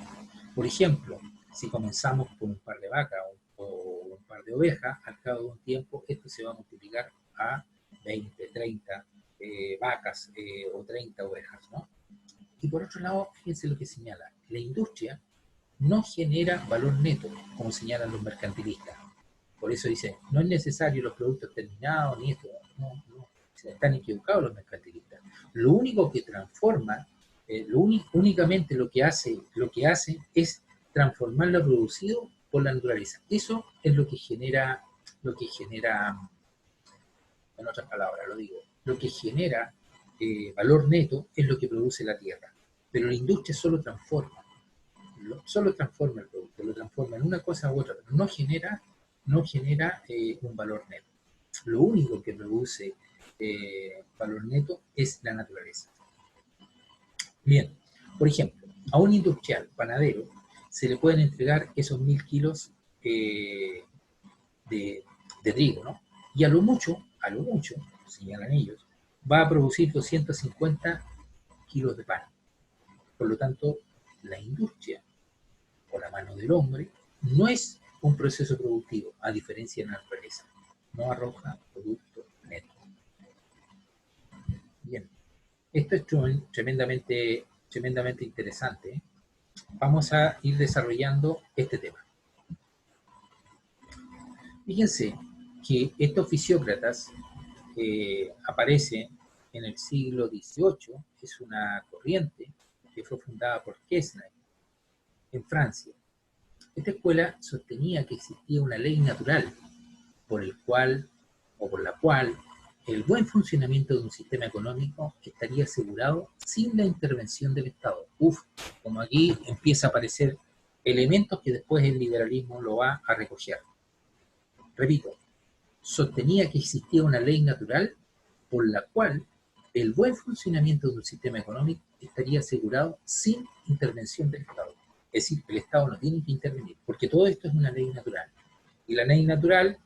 Por ejemplo, si comenzamos con un par de vacas o un par de ovejas, al cabo de un tiempo esto se va a multiplicar a 20, 30 vacas o 30 ovejas, ¿no? Y por otro lado, fíjense lo que señala. La industria no genera valor neto, como señalan los mercantilistas. Por eso dice, no es necesario los productos terminados, ni esto, no, no, están equivocados los mercantilistas. Lo único que transforma, únicamente lo que hace es transformar lo producido por la naturaleza. Eso es lo que genera, en otras palabras lo digo, lo que genera valor neto es lo que produce la tierra. Pero la industria solo transforma el producto, lo transforma en una cosa u otra, pero no genera un valor neto. Lo único que produce valor neto es la naturaleza. Bien, por ejemplo, a un industrial panadero se le pueden entregar esos 1000 kilos de, de trigo, ¿no? Y a lo mucho, señalan ellos, va a producir 250 kilos de pan. Por lo tanto, la industria o la mano del hombre no es un proceso productivo, a diferencia de la naturaleza. No arroja producto neto. Bien, esto es tremendamente interesante. ¿Eh? Vamos a ir desarrollando este tema. Fíjense que estos fisiócratas aparecen en el siglo XVIII, es una corriente que fue fundada por Quesnay en Francia. Esta escuela sostenía que existía una ley natural por el cual o por la cual el buen funcionamiento de un sistema económico estaría asegurado sin la intervención del Estado. Como aquí empieza a aparecer elementos que después el liberalismo lo va a recoger. Repito, sostenía que existía una ley natural por la cual el buen funcionamiento de un sistema económico estaría asegurado sin intervención del Estado. Es decir, el Estado no tiene que intervenir, porque todo esto es una ley natural. Y la ley natural,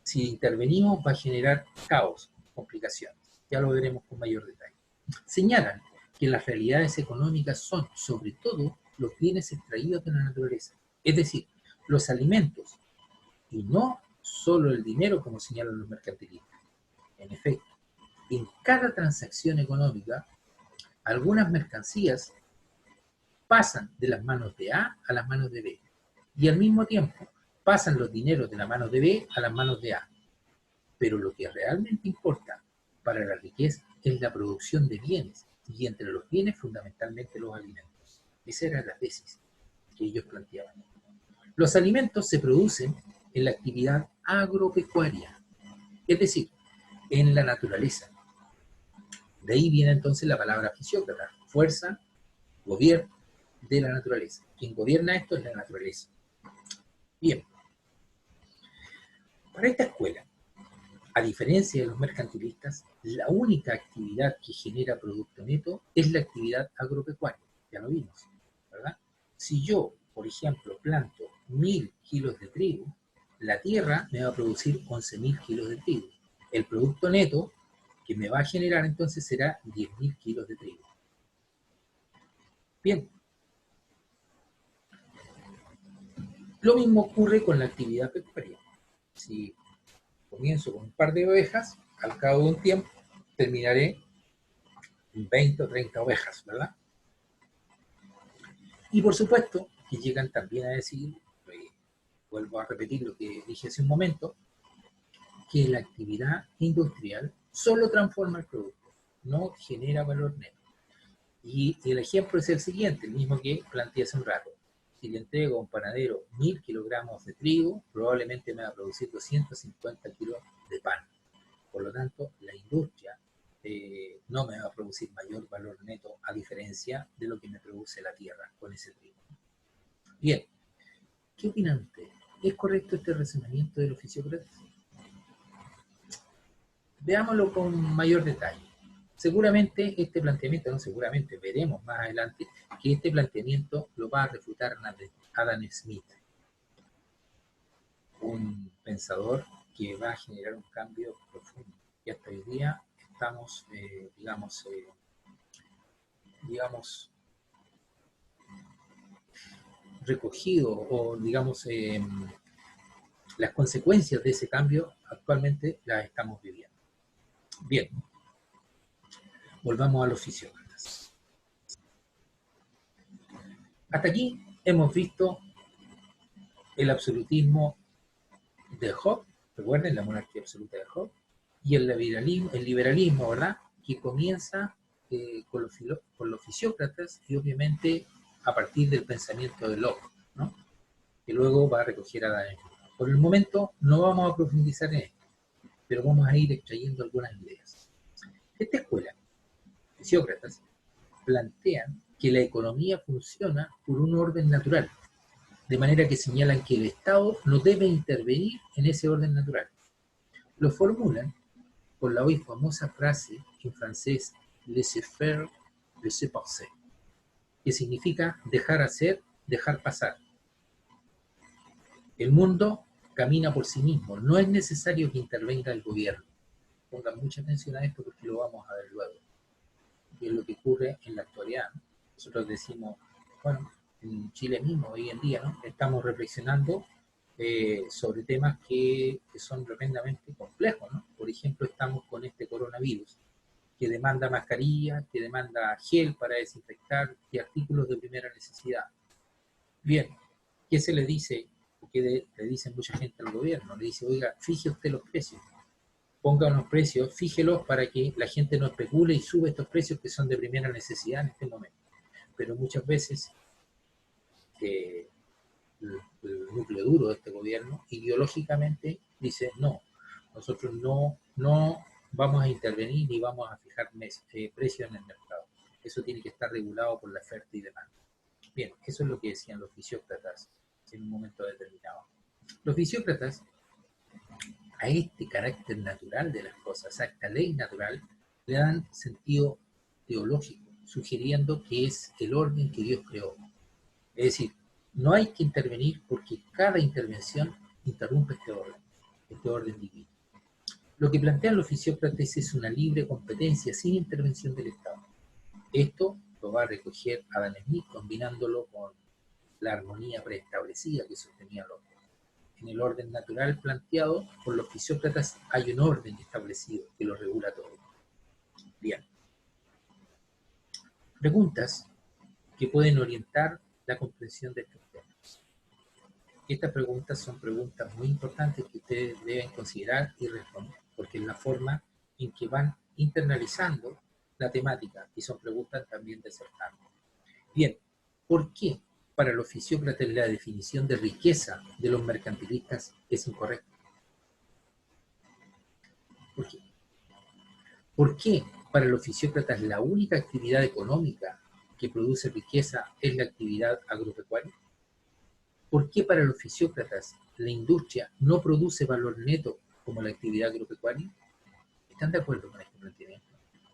si intervenimos, va a generar caos, complicaciones. Ya lo veremos con mayor detalle. Señalan que las realidades económicas son, sobre todo, los bienes extraídos de la naturaleza. Es decir, los alimentos, y no solo el dinero, como señalan los mercantilistas. En efecto, en cada transacción económica, algunas mercancías pasan de las manos de A a las manos de B. Y al mismo tiempo, pasan los dineros de las manos de B a las manos de A. Pero lo que realmente importa para la riqueza es la producción de bienes, y entre los bienes fundamentalmente los alimentos. Esa era la tesis que ellos planteaban. Los alimentos se producen en la actividad agropecuaria, es decir, en la naturaleza. De ahí viene entonces la palabra fisiócrata, fuerza, gobierno de la naturaleza. Quien gobierna esto es la naturaleza. Bien, para esta escuela, a diferencia de los mercantilistas, la única actividad que genera producto neto es la actividad agropecuaria. Ya lo vimos, ¿verdad? Si yo, por ejemplo, planto 1000 kilos de trigo, la tierra me va a producir 11.000 kilos de trigo. El producto neto que me va a generar entonces será 10.000 kilos de trigo. Bien. Lo mismo ocurre con la actividad pecuaria. Si comienzo con un par de ovejas, al cabo de un tiempo terminaré en 20 o 30 ovejas, ¿verdad? Y por supuesto que llegan también a decir, vuelvo a repetir lo que dije hace un momento, que la actividad industrial solo transforma el producto, no genera valor neto. Y el ejemplo es el siguiente, el mismo que planteé hace un rato. Si le entrego a un panadero 1000 kilogramos de trigo, probablemente me va a producir 250 kilos de pan. Por lo tanto, la industria no me va a producir mayor valor neto a diferencia de lo que me produce la tierra con ese trigo. Bien, ¿qué opinan ustedes? ¿Es correcto este razonamiento del fisiócratas? Veámoslo con mayor detalle. Seguramente este planteamiento, no seguramente, veremos más adelante que este planteamiento lo va a refutar Adam Smith, un pensador que va a generar un cambio profundo. Y hasta hoy día estamos, digamos, recogido o digamos las consecuencias de ese cambio actualmente las estamos viviendo. Bien, volvamos a los fisiócratas. Hasta aquí hemos visto el absolutismo de Hobbes, recuerden, la monarquía absoluta de Hobbes, y el liberalismo, ¿verdad?, que comienza con los fisiócratas y obviamente a partir del pensamiento de Locke, ¿no?, que luego va a recoger a Adam Smith. Por el momento no vamos a profundizar en esto, pero vamos a ir extrayendo algunas ideas. Esta escuela, fisiócratas, plantean que la economía funciona por un orden natural, de manera que señalan que el Estado no debe intervenir en ese orden natural. Lo formulan con la hoy famosa frase en francés laissez faire, laissez passer, que significa dejar hacer, dejar pasar. El mundo camina por sí mismo, no es necesario que intervenga el gobierno. Pongan mucha atención a esto porque lo vamos a ver luego. Y es lo que ocurre en la actualidad. Nosotros decimos, bueno, en Chile mismo hoy en día, ¿no?, estamos reflexionando sobre temas que son tremendamente complejos, ¿no? Por ejemplo, estamos con este coronavirus que demanda mascarilla, que demanda gel para desinfectar y artículos de primera necesidad. Bien, ¿qué se le dice? ¿Qué le dicen mucha gente al gobierno? Le dice, oiga, fije usted los precios, ponga unos precios, fíjelos para que la gente no especule y sube estos precios que son de primera necesidad en este momento. Pero muchas veces el núcleo duro de este gobierno ideológicamente dice, no, nosotros no vamos a intervenir ni vamos a fijar precios en el mercado. Eso tiene que estar regulado por la oferta y demanda. Bien, eso es lo que decían los fisiócratas en un momento determinado. Los fisiócratas, a este carácter natural de las cosas, a esta ley natural, le dan sentido teológico, sugiriendo que es el orden que Dios creó. Es decir, no hay que intervenir porque cada intervención interrumpe este orden divino. Lo que plantean los fisiócratas es una libre competencia sin intervención del Estado. Esto lo va a recoger Adam Smith combinándolo con la armonía preestablecida que sostenía Locke. En el orden natural planteado por los fisiócratas hay un orden establecido que lo regula todo. Bien. Preguntas que pueden orientar la comprensión de estos temas. Estas preguntas son preguntas muy importantes que ustedes deben considerar y responder, porque es la forma en que van internalizando la temática y son preguntas también desertantes. Bien, ¿por qué para los fisiócratas la definición de riqueza de los mercantilistas es incorrecta? ¿Por qué? ¿Por qué para los fisiócratas la única actividad económica que produce riqueza es la actividad agropecuaria? ¿Por qué para los fisiócratas la industria no produce valor neto como la actividad agropecuaria? ¿Están de acuerdo con este planteamiento?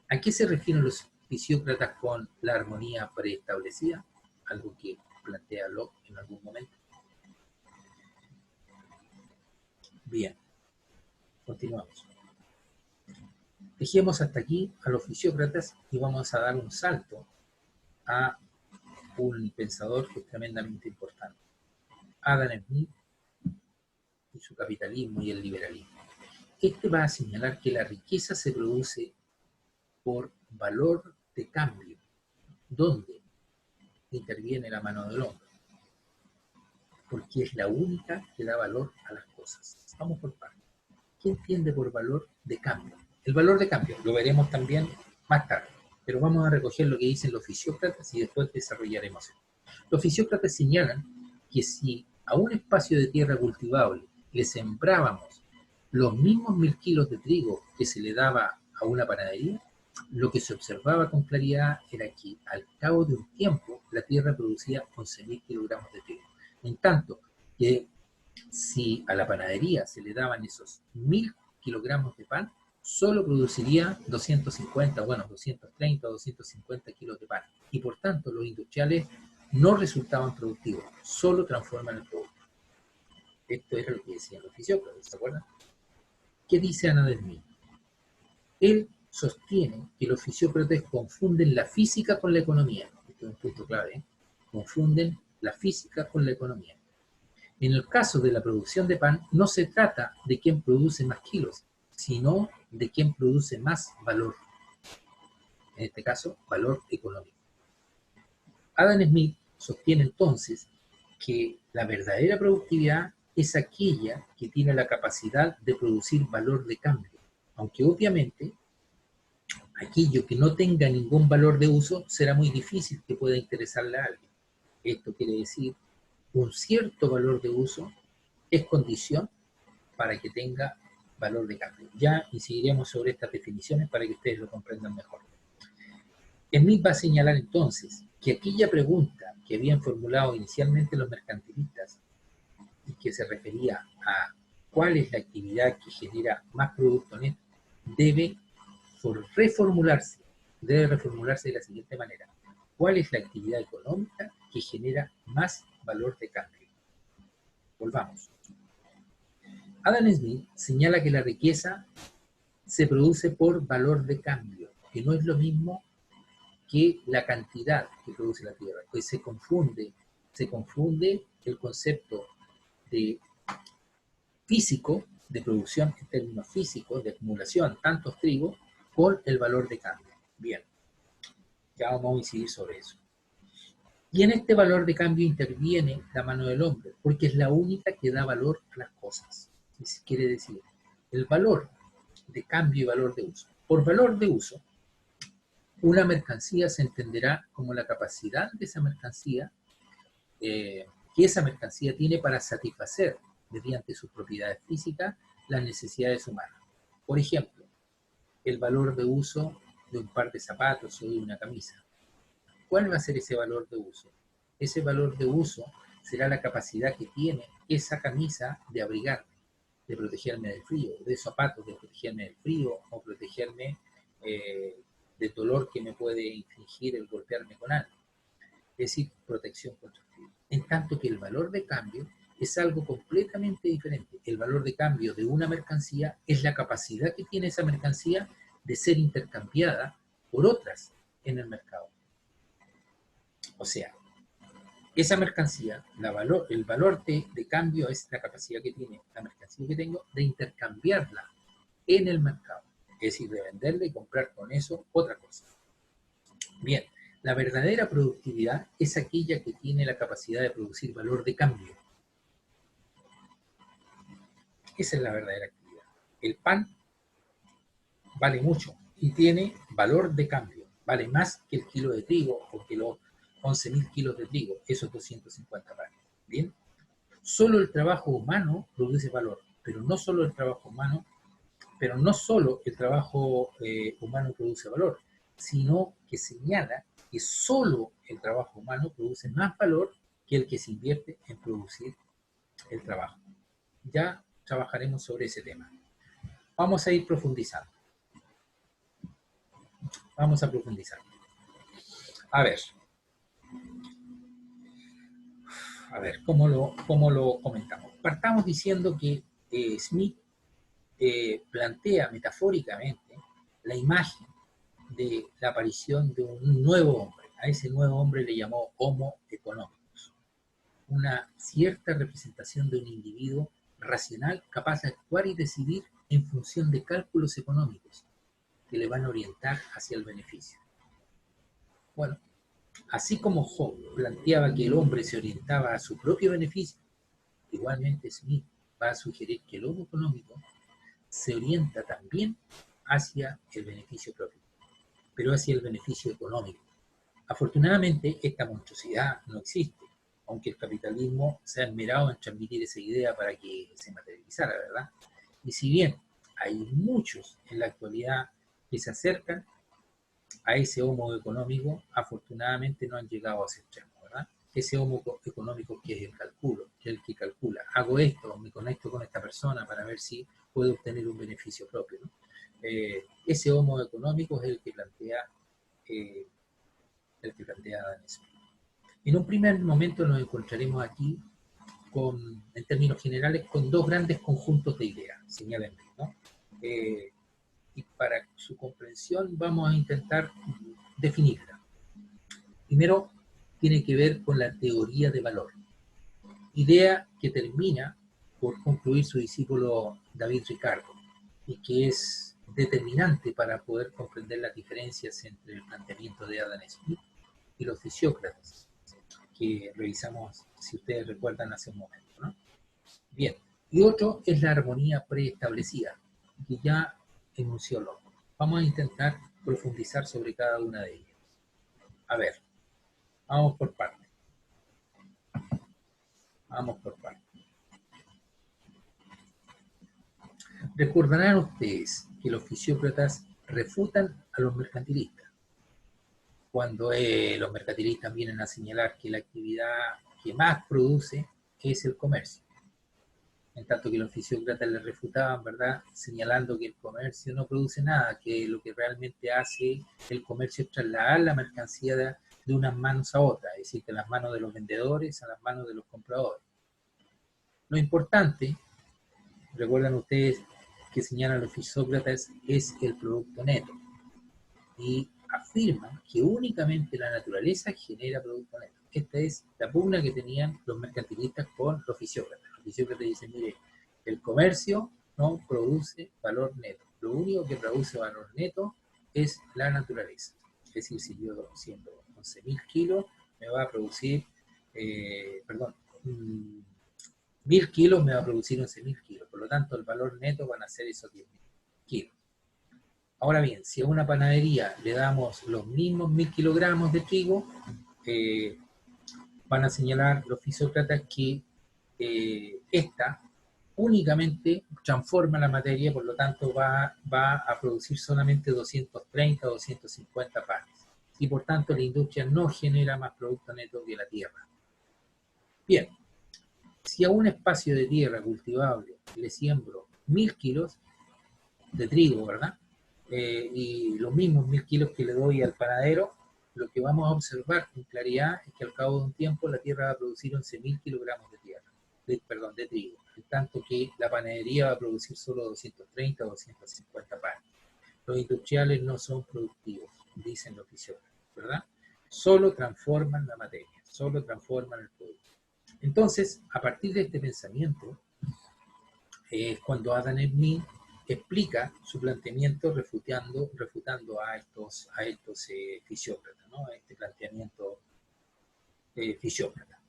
¿A qué se refieren los fisiócratas con la armonía preestablecida? Algo que plantea Locke en algún momento. Bien, continuamos. Dejemos hasta aquí a los fisiócratas y vamos a dar un salto a un pensador que es tremendamente importante. Adam Smith y su capitalismo y el liberalismo. Este va a señalar que la riqueza se produce por valor de cambio, donde interviene la mano del hombre, porque es la única que da valor a las cosas. Vamos por partes. ¿Qué entiende por valor de cambio? El valor de cambio lo veremos también más tarde, pero vamos a recoger lo que dicen los fisiócratas y después desarrollaremos esto. Los fisiócratas señalan que si a un espacio de tierra cultivable le sembrábamos los mismos 1000 kilos de trigo que se le daba a una panadería, lo que se observaba con claridad era que al cabo de un tiempo la tierra producía 11.000 kilogramos de trigo. En tanto que si a la panadería se le daban esos 1000 kilogramos de pan, solo produciría 250, 230 o 250 kilos de pan. Y por tanto los industriales no resultaban productivos, solo transforman el producto. Esto era lo que decían los fisiócratas, ¿se acuerdan? ¿Qué dice Adam Smith? Él sostiene que los fisiócratas confunden la física con la economía. Este es un punto clave, ¿eh? Confunden la física con la economía. En el caso de la producción de pan, no se trata de quién produce más kilos, sino de quién produce más valor. En este caso, valor económico. Adam Smith sostiene entonces que la verdadera productividad es aquella que tiene la capacidad de producir valor de cambio, aunque obviamente aquello que no tenga ningún valor de uso será muy difícil que pueda interesarle a alguien. Esto quiere decir, un cierto valor de uso es condición para que tenga valor de cambio. Ya incidiremos sobre estas definiciones para que ustedes lo comprendan mejor. Smith va a señalar entonces que aquella pregunta que habían formulado inicialmente los mercantilistas y que se refería a cuál es la actividad que genera más producto neto, debe reformularse de la siguiente manera. ¿Cuál es la actividad económica que genera más valor de cambio? Volvamos. Adam Smith señala que la riqueza se produce por valor de cambio, que no es lo mismo que la cantidad que produce la tierra, pues se confunde el concepto de físico, de producción en términos físicos, de acumulación, tantos trigos, con el valor de cambio. Bien, ya vamos a incidir sobre eso. Y en este valor de cambio interviene la mano del hombre, porque es la única que da valor a las cosas. Quiere decir, el valor de cambio y valor de uso. Por valor de uso, una mercancía se entenderá como la capacidad de esa mercancía, que esa mercancía tiene para satisfacer, mediante sus propiedades físicas, las necesidades humanas. Por ejemplo, el valor de uso de un par de zapatos o de una camisa. ¿Cuál va a ser ese valor de uso? Ese valor de uso será la capacidad que tiene esa camisa de abrigarme, de protegerme del frío, de zapatos, de protegerme del frío o protegerme del dolor que me puede infligir el golpearme con algo. Es decir, protección contra el frío. En tanto que el valor de cambio es algo completamente diferente. El valor de cambio de una mercancía es la capacidad que tiene esa mercancía de ser intercambiada por otras en el mercado. O sea, esa mercancía, el valor de cambio es la capacidad que tiene la mercancía que tengo de intercambiarla en el mercado. Es decir, de venderla y comprar con eso otra cosa. Bien, la verdadera productividad es aquella que tiene la capacidad de producir valor de cambio. Esa es la verdadera actividad. El pan vale mucho y tiene valor de cambio. Vale más que el kilo de trigo o que los 11.000 kilos de trigo, esos 250 panes. Bien, solo el trabajo humano produce valor, pero no solo el trabajo humano produce valor, sino que señala que solo el trabajo humano produce más valor que el que se invierte en producir el trabajo. Ya trabajaremos sobre ese tema. Vamos a ir profundizando. Vamos a profundizar. A ver, ¿cómo lo comentamos? Partamos diciendo que Smith plantea metafóricamente la imagen de la aparición de un nuevo hombre. A ese nuevo hombre le llamó Homo economicus, una cierta representación de un individuo racional capaz de actuar y decidir en función de cálculos económicos que le van a orientar hacia el beneficio. Bueno, así como Hobbes planteaba que el hombre se orientaba a su propio beneficio, igualmente Smith va a sugerir que el homo económico se orienta también hacia el beneficio propio, pero hacia el beneficio económico. Afortunadamente, esta monstruosidad no existe, aunque el capitalismo se ha esmerado en transmitir esa idea para que se materializara, ¿verdad? Y si bien hay muchos en la actualidad que se acercan a ese homo económico, afortunadamente no han llegado a ese extremo, ¿verdad? Ese homo económico que es el cálculo, que es el que calcula, hago esto, me conecto con esta persona para ver si puedo obtener un beneficio propio, ¿no? Ese homo económico es el que plantea Adam Smith. En un primer momento nos encontraremos aquí en términos generales, con dos grandes conjuntos de ideas, señala Smith, ¿no? Y para su comprensión vamos a intentar definirla. Primero, tiene que ver con la teoría de valor, idea que termina por concluir su discípulo David Ricardo, y que es determinante para poder comprender las diferencias entre el planteamiento de Adam Smith y los de Sócrates, que revisamos, si ustedes recuerdan, hace un momento, ¿no? Bien. Y otro es la armonía preestablecida, que ya enunció Locke. Vamos a intentar profundizar sobre cada una de ellas. A ver, vamos por partes. Vamos por partes. Recordarán ustedes que los fisiócratas refutan a los mercantilistas. Cuando los mercantilistas vienen a señalar que la actividad que más produce es el comercio. En tanto que los fisiócratas le refutaban, ¿verdad? Señalando que el comercio no produce nada, que lo que realmente hace el comercio es trasladar la mercancía de unas manos a otras, es decir, de las manos de los vendedores a las manos de los compradores. Lo importante, recuerdan ustedes que señalan los fisiócratas, es el producto neto. Y afirman que únicamente la naturaleza genera producto neto. Esta es la pugna que tenían los mercantilistas con los fisiócratas. Los fisiócratas dicen, mire, el comercio no produce valor neto. Lo único que produce valor neto es la naturaleza. Es decir, si yo siendo 11.000 kilos, me va a producir, 1.000 kilos me va a producir 11.000 kilos. Por lo tanto, el valor neto van a ser esos 10.000 kilos. Ahora bien, si a una panadería le damos los mismos 1.000 kilogramos de trigo, van a señalar los fisiócratas que esta únicamente transforma la materia, por lo tanto va a producir solamente 230 o 250 panes. Y por tanto la industria no genera más producto neto que la tierra. Bien, si a un espacio de tierra cultivable le siembro 1.000 kilos de trigo, ¿verdad? Y los mismos 1.000 kilos que le doy al panadero, lo que vamos a observar con claridad es que al cabo de un tiempo la tierra va a producir 11.000 kilogramos de trigo, en tanto que la panadería va a producir solo 230 o 250 panes. Los industriales no son productivos, dicen los fisiólogos, ¿verdad? Solo transforman la materia, solo transforman el producto. Entonces, a partir de este pensamiento, es cuando Adam Smith explica su planteamiento refutando a estos fisiócratas, ¿no? A este planteamiento fisiócrata.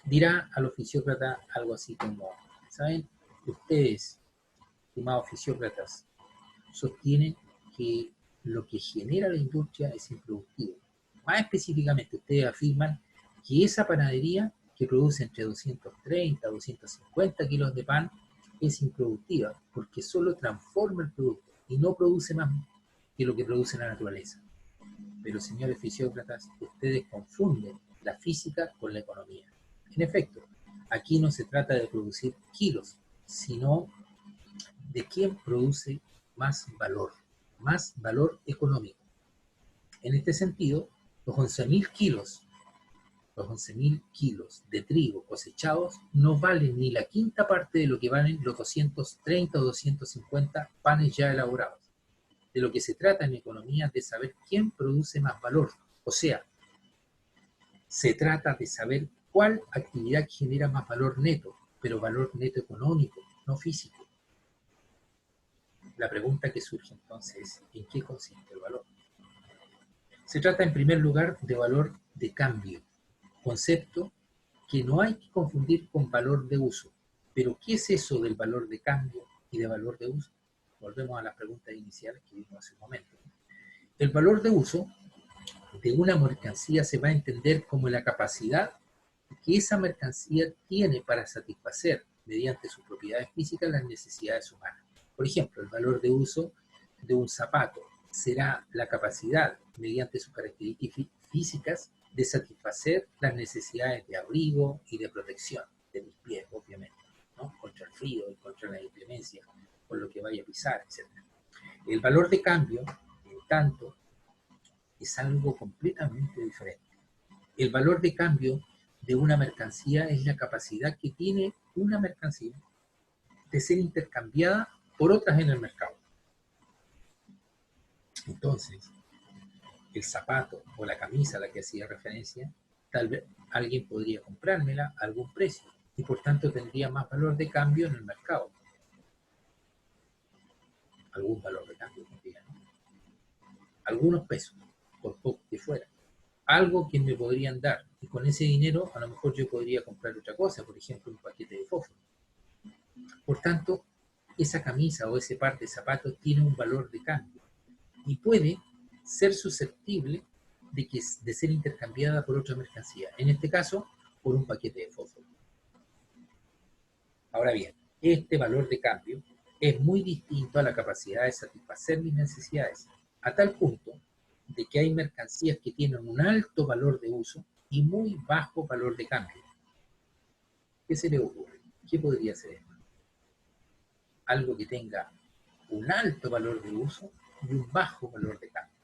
Dirá a los fisiócratas algo así como, ¿saben? Ustedes, estimados fisiócratas, sostienen que lo que genera la industria es improductivo. Más específicamente, ustedes afirman que esa panadería que produce entre 230 y 250 kilos de pan es improductiva porque solo transforma el producto y no produce más que lo que produce la naturaleza. Pero, señores fisiócratas, ustedes confunden la física con la economía. En efecto, aquí no se trata de producir kilos, sino de quién produce más valor económico. En este sentido, los 11.000 kilos de trigo cosechados no valen ni la quinta parte de lo que valen los 230 o 250 panes ya elaborados. De lo que se trata en economía es de saber quién produce más valor. O sea, se trata de saber cuál actividad genera más valor neto, pero valor neto económico, no físico. La pregunta que surge entonces es, ¿en qué consiste el valor? Se trata en primer lugar de valor de cambio, concepto que no hay que confundir con valor de uso. Pero, ¿qué es eso del valor de cambio y de valor de uso? Volvemos a las preguntas iniciales que vimos hace un momento. El valor de uso de una mercancía se va a entender como la capacidad que esa mercancía tiene para satisfacer, mediante sus propiedades físicas, las necesidades humanas. Por ejemplo, el valor de uso de un zapato será la capacidad, mediante sus características físicas, de satisfacer las necesidades de abrigo y de protección de mis pies, obviamente, ¿no? Contra el frío y contra la inclemencia, por lo que vaya a pisar, etc. El valor de cambio, en tanto, es algo completamente diferente. El valor de cambio de una mercancía es la capacidad que tiene una mercancía de ser intercambiada por otras en el mercado. Entonces, el zapato o la camisa a la que hacía referencia, tal vez alguien podría comprármela a algún precio y por tanto tendría más valor de cambio en el mercado. Algún valor de cambio tendría, ¿no? Algunos pesos, por poco que fuera. Algo que me podrían dar y con ese dinero a lo mejor yo podría comprar otra cosa, por ejemplo un paquete de fósforo. Por tanto, esa camisa o ese par de zapatos tiene un valor de cambio y puede ser susceptible de ser intercambiada por otra mercancía, en este caso, por un paquete de fósforo. Ahora bien, este valor de cambio es muy distinto a la capacidad de satisfacer mis necesidades, a tal punto de que hay mercancías que tienen un alto valor de uso y muy bajo valor de cambio. ¿Qué se le ocurre? ¿Qué podría ser esto? Algo que tenga un alto valor de uso y un bajo valor de cambio.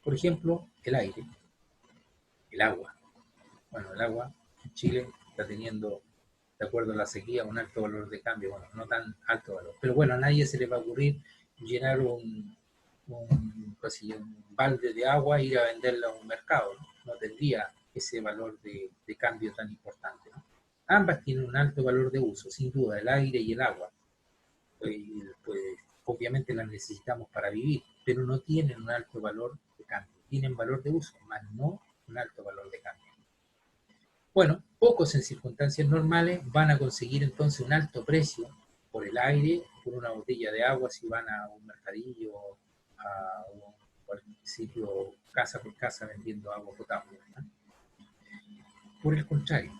Por ejemplo, el aire, el agua. Bueno, el agua en Chile está teniendo, de acuerdo a la sequía, un alto valor de cambio. Bueno, no tan alto valor. Pero bueno, a nadie se le va a ocurrir llenar un balde de agua e ir a venderla a un mercado. No tendría ese valor de cambio tan importante, ¿no? Ambas tienen un alto valor de uso, sin duda, el aire y el agua. Pues, obviamente las necesitamos para vivir, pero no tienen un alto valor de cambio. Tienen valor de uso, más no un alto valor de cambio. Bueno, pocos en circunstancias normales van a conseguir entonces un alto precio por el aire, por una botella de agua si van a un mercadillo, a un sitio casa por casa vendiendo agua potable, ¿no? Por el contrario,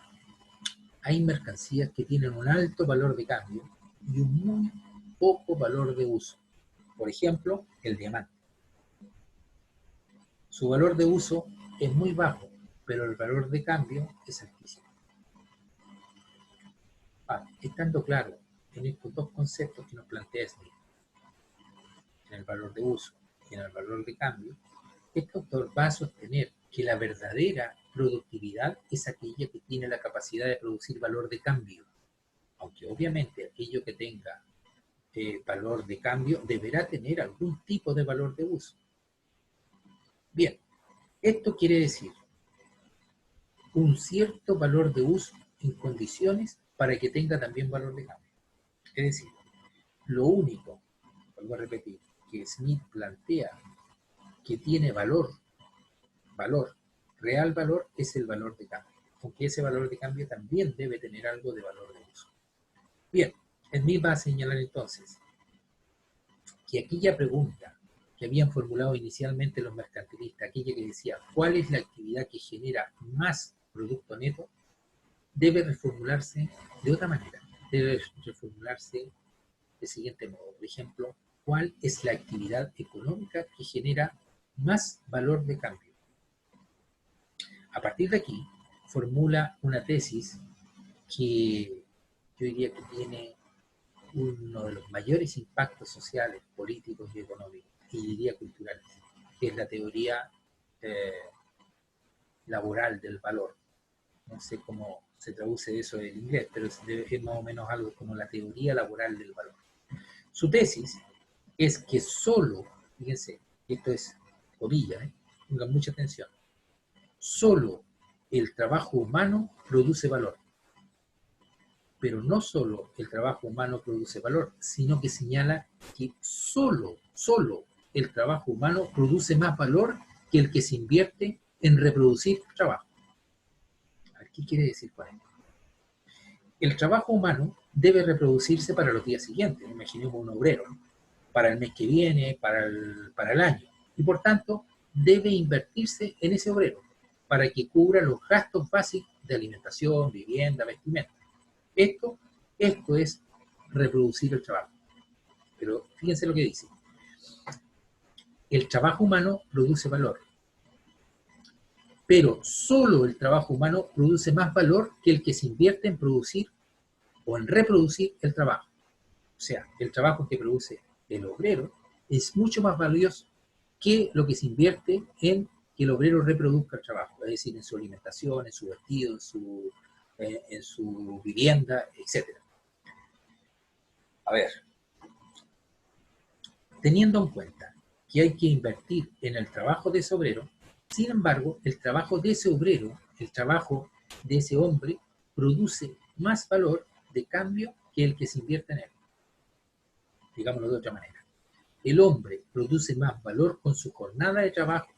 hay mercancías que tienen un alto valor de cambio y un muy poco valor de uso. Por ejemplo, el diamante. Su valor de uso es muy bajo, pero el valor de cambio es altísimo. Estando claro en estos dos conceptos que nos plantea Smith, en el valor de uso y en el valor de cambio, este autor va a sostener que la verdadera productividad es aquella que tiene la capacidad de producir valor de cambio, aunque obviamente aquello que tenga valor de cambio deberá tener algún tipo de valor de uso. Bien, esto quiere decir un cierto valor de uso en condiciones para que tenga también valor de cambio. Es decir, lo único, vuelvo a repetir, que Smith plantea que tiene valor, real valor, es el valor de cambio, aunque ese valor de cambio también debe tener algo de valor de uso. Bien, Smith va a señalar entonces que aquella pregunta que habían formulado inicialmente los mercantilistas, aquella que decía, ¿cuál es la actividad que genera más producto neto?, debe reformularse de otra manera. Debe reformularse del siguiente modo. Por ejemplo, ¿cuál es la actividad económica que genera más valor de cambio? A partir de aquí, formula una tesis que yo diría que tiene uno de los mayores impactos sociales, políticos y económicos, y diría culturales, que es la teoría eh, laboral del valor. No sé cómo se traduce eso en inglés, pero es más o menos algo como la teoría laboral del valor. Su tesis es que solo, fíjense, esto es comillas, pongan mucha atención, solo el trabajo humano produce valor. Pero no solo el trabajo humano produce valor, sino que señala que solo el trabajo humano produce más valor que el que se invierte en reproducir el trabajo. ¿Qué quiere decir con esto? El trabajo humano debe reproducirse para los días siguientes, imaginemos un obrero, ¿no?, para el mes que viene, para el año, y por tanto debe invertirse en ese obrero para que cubra los gastos básicos de alimentación, vivienda, vestimenta. Esto es reproducir el trabajo. Pero fíjense lo que dice. El trabajo humano produce valor, pero solo el trabajo humano produce más valor que el que se invierte en producir o en reproducir el trabajo. O sea, el trabajo que produce el obrero es mucho más valioso que lo que se invierte en que el obrero reproduzca el trabajo, es decir, en su alimentación, en su vestido, en su vivienda, etc. A ver, teniendo en cuenta que hay que invertir en el trabajo de ese obrero, sin embargo, el trabajo de ese obrero, el trabajo de ese hombre, produce más valor de cambio que el que se invierte en él. Digámoslo de otra manera. El hombre produce más valor con su jornada de trabajo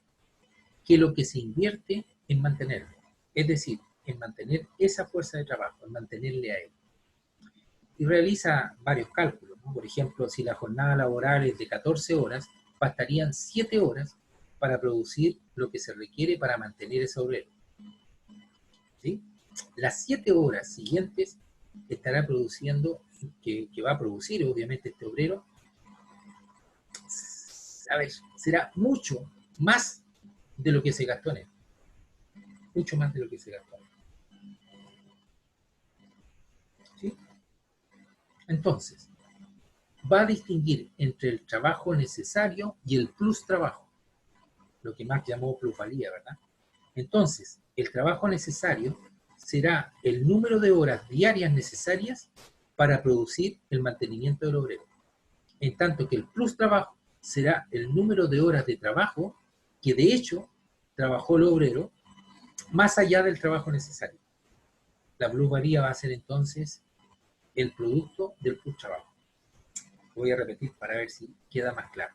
que lo que se invierte en mantenerlo. Es decir, en mantener esa fuerza de trabajo, en mantenerle a él. y realiza varios cálculos, ¿no? Por ejemplo, si la jornada laboral es de 14 horas, bastarían 7 horas para producir lo que se requiere para mantener ese obrero, ¿sí? Las 7 horas siguientes estará produciendo, que va a producir obviamente este obrero, a ver, será mucho más de lo que se gastó en él, mucho más de lo que se gastó en él, ¿sí? Entonces, va a distinguir entre el trabajo necesario y el plus trabajo, lo que Marx llamó plusvalía, ¿verdad? Entonces, el trabajo necesario será el número de horas diarias necesarias para producir el mantenimiento del obrero, en tanto que el plus trabajo será el número de horas de trabajo que de hecho trabajó el obrero más allá del trabajo necesario. La plusvalía va a ser entonces el producto del plus trabajo. Voy a repetir para ver si queda más claro.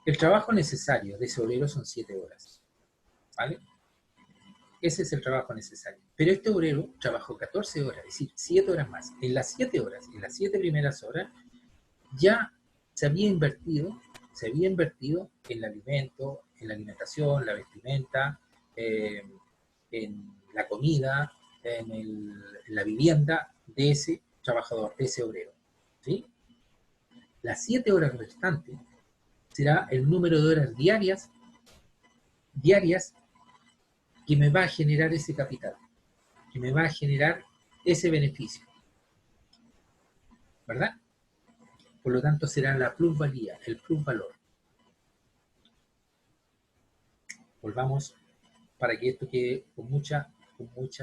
El trabajo necesario de ese obrero son 7 horas, ¿vale? Ese es el trabajo necesario. Pero este obrero trabajó 14 horas, es decir, 7 horas más. En las 7 horas, en las 7 primeras horas, ya se había invertido en el alimento, en la alimentación, la vestimenta, en la comida, en la vivienda de ese trabajador, de ese obrero, ¿sí? Las 7 horas restantes será el número de horas diarias que me va a generar ese capital, que me va a generar ese beneficio, ¿verdad? Por lo tanto, será la plusvalía, el plusvalor. Volvamos para que esto quede con mucha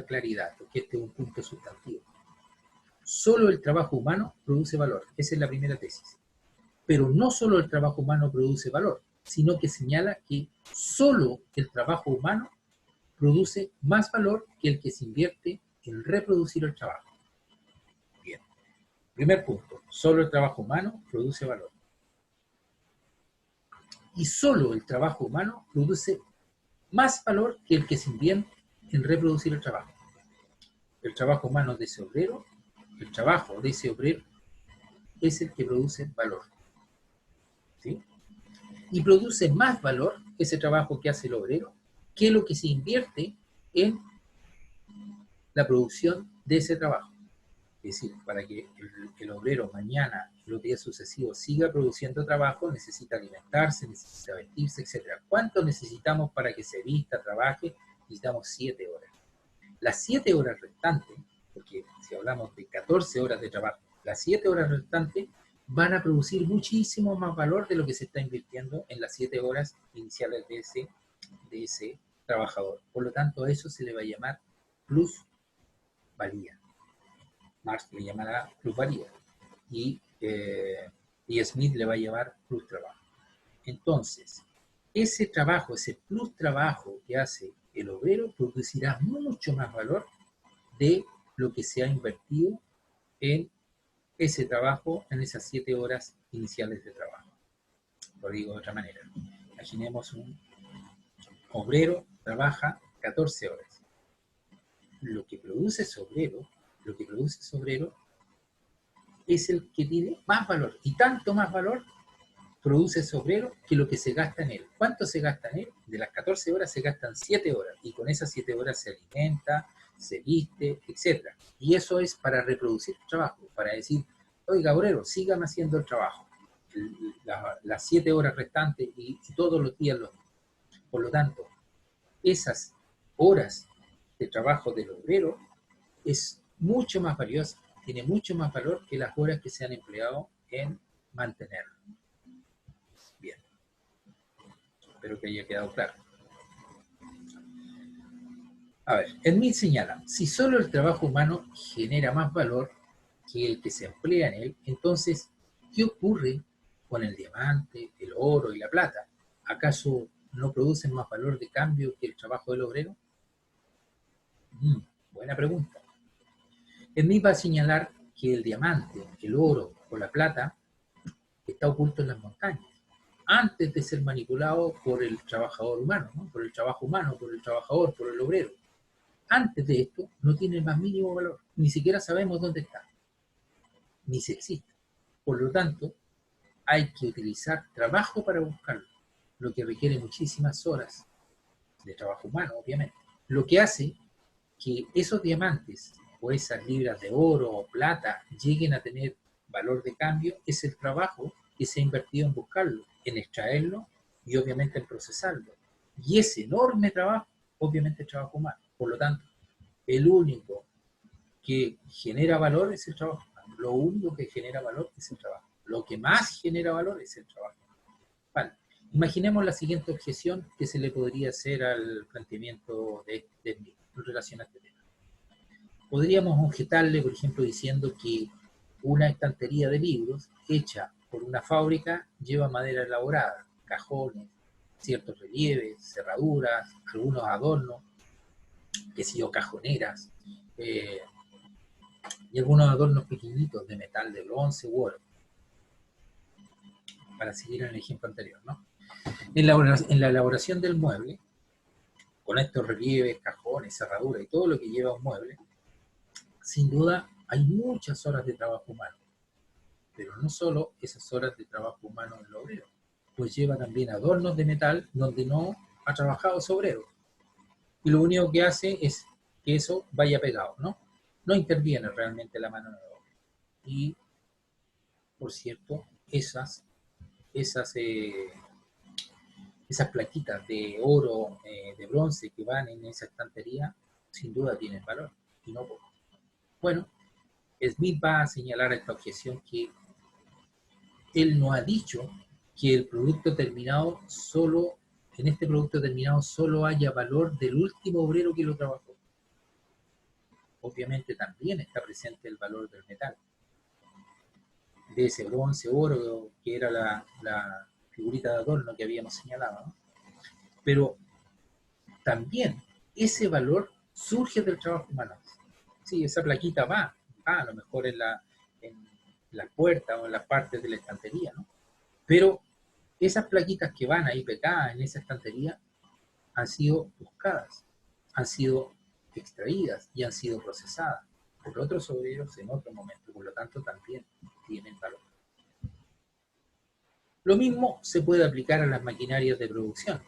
claridad, porque este es un punto sustantivo. Solo el trabajo humano produce valor, esa es la primera tesis. Pero no solo el trabajo humano produce valor, sino que señala que solo el trabajo humano produce más valor que el que se invierte en reproducir el trabajo. Bien. Primer punto, solo el trabajo humano produce valor. Y solo el trabajo humano produce más valor que el que se invierte en reproducir el trabajo. El trabajo humano de ese obrero, el trabajo de ese obrero es el que produce valor, ¿sí? Y produce más valor ese trabajo que hace el obrero que lo que se invierte en la producción de ese trabajo. Es decir, para que el obrero mañana y los días sucesivos siga produciendo trabajo, necesita alimentarse, necesita vestirse, etc. ¿Cuánto necesitamos para que se vista, trabaje? Necesitamos 7 horas. Las 7 horas restantes, porque si hablamos de 14 horas de trabajo, las 7 horas restantes van a producir muchísimo más valor de lo que se está invirtiendo en las 7 horas iniciales de ese trabajador. Por lo tanto, a eso se le va a llamar plusvalía. Marx le llamará plusvalía y Smith le va a llamar plus trabajo. Entonces, ese trabajo, ese plus trabajo que hace el obrero producirá mucho más valor de lo que se ha invertido en ese trabajo, en esas 7 horas iniciales de trabajo. Lo digo de otra manera. Imaginemos un obrero trabaja 14 horas. Lo que produce ese obrero es el que tiene más valor, y tanto más valor produce ese obrero que lo que se gasta en él. ¿Cuánto se gasta en él? De las 14 horas se gastan 7 horas, y con esas 7 horas se alimenta, se viste, etc. Y eso es para reproducir el trabajo, para decir, oiga, obrero, sígame haciendo el trabajo, las 7 horas restantes y todos los días los mismos. Por lo tanto, esas horas de trabajo del obrero es mucho más valiosa, tiene mucho más valor que las horas que se han empleado en mantenerlo. Bien, espero que haya quedado claro. A ver, Smith señala, si solo el trabajo humano genera más valor que el que se emplea en él, entonces, ¿qué ocurre con el diamante, el oro y la plata? ¿Acaso no producen más valor de cambio que el trabajo del obrero? Buena pregunta. Smith va a señalar que el diamante, el oro o la plata está oculto en las montañas, antes de ser manipulado por el trabajador humano, ¿no? Por el trabajo humano, por el trabajador, por el obrero. Antes de esto no tiene el más mínimo valor, ni siquiera sabemos dónde está. ni si existe. Por lo tanto, hay que utilizar trabajo para buscarlo, lo que requiere muchísimas horas de trabajo humano, obviamente. Lo que hace que esos diamantes o esas libras de oro o plata lleguen a tener valor de cambio es el trabajo que se ha invertido en buscarlo, en extraerlo y obviamente en procesarlo. Y ese enorme trabajo, obviamente es trabajo humano. Por lo tanto, el único que genera valor es el trabajo humano. Lo único que genera valor es el trabajo. Lo que más genera valor es el trabajo. Vale. Imaginemos la siguiente objeción que se le podría hacer al planteamiento de mí en relación a este tema. Podríamos objetarle, por ejemplo, diciendo que una estantería de libros hecha por una fábrica lleva madera elaborada, cajones, ciertos relieves, cerraduras, algunos adornos, qué sé yo, cajoneras, eh, y algunos adornos pequeñitos de metal, de bronce u oro, para seguir en el ejemplo anterior, ¿no? En la elaboración del mueble, con estos relieves, cajones, cerraduras y todo lo que lleva un mueble, sin duda hay muchas horas de trabajo humano, pero no solo esas horas de trabajo humano del obrero, pues lleva también adornos de metal donde no ha trabajado ese obrero. Y lo único que hace es que eso vaya pegado, ¿no? No interviene realmente la mano de obra. Y, por cierto, esas, eh, esas plaquitas de oro, de bronce que van en esa estantería, sin duda tienen valor, y no poco. Bueno, Smith va a señalar esta objeción que él no ha dicho que el producto terminado solo, en este producto terminado solo haya valor del último obrero que lo trabajó. Obviamente también está presente el valor del metal, de ese bronce, oro, que era la figurita de adorno que habíamos señalado, ¿no? Pero también ese valor surge del trabajo humano. Sí, esa plaquita va a lo mejor en la puerta o en las partes de la estantería, ¿no? Pero esas plaquitas que van ahí pegadas en esa estantería han sido buscadas, han sido extraídas y han sido procesadas por otros obreros en otro momento, por lo tanto también tienen valor. Lo mismo se puede aplicar a las maquinarias de producción,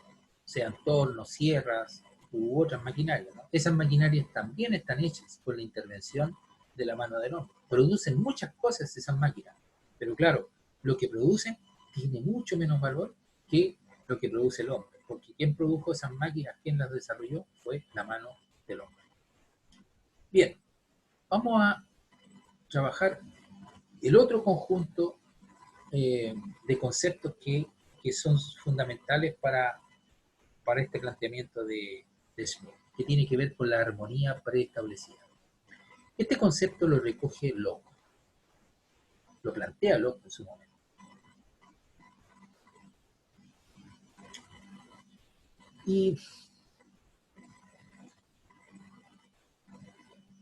sean tornos, sierras u otras maquinarias, ¿no? Esas maquinarias también están hechas por la intervención de la mano del hombre. Producen muchas cosas esas máquinas, pero claro, lo que producen tiene mucho menos valor que lo que produce el hombre, porque quien produjo esas máquinas, quien las desarrolló, fue la mano del hombre. Bien, vamos a trabajar el otro conjunto de conceptos que son fundamentales para este planteamiento de Smith, que tiene que ver con la armonía preestablecida. Este concepto lo recoge Locke, lo plantea Locke en su momento. Y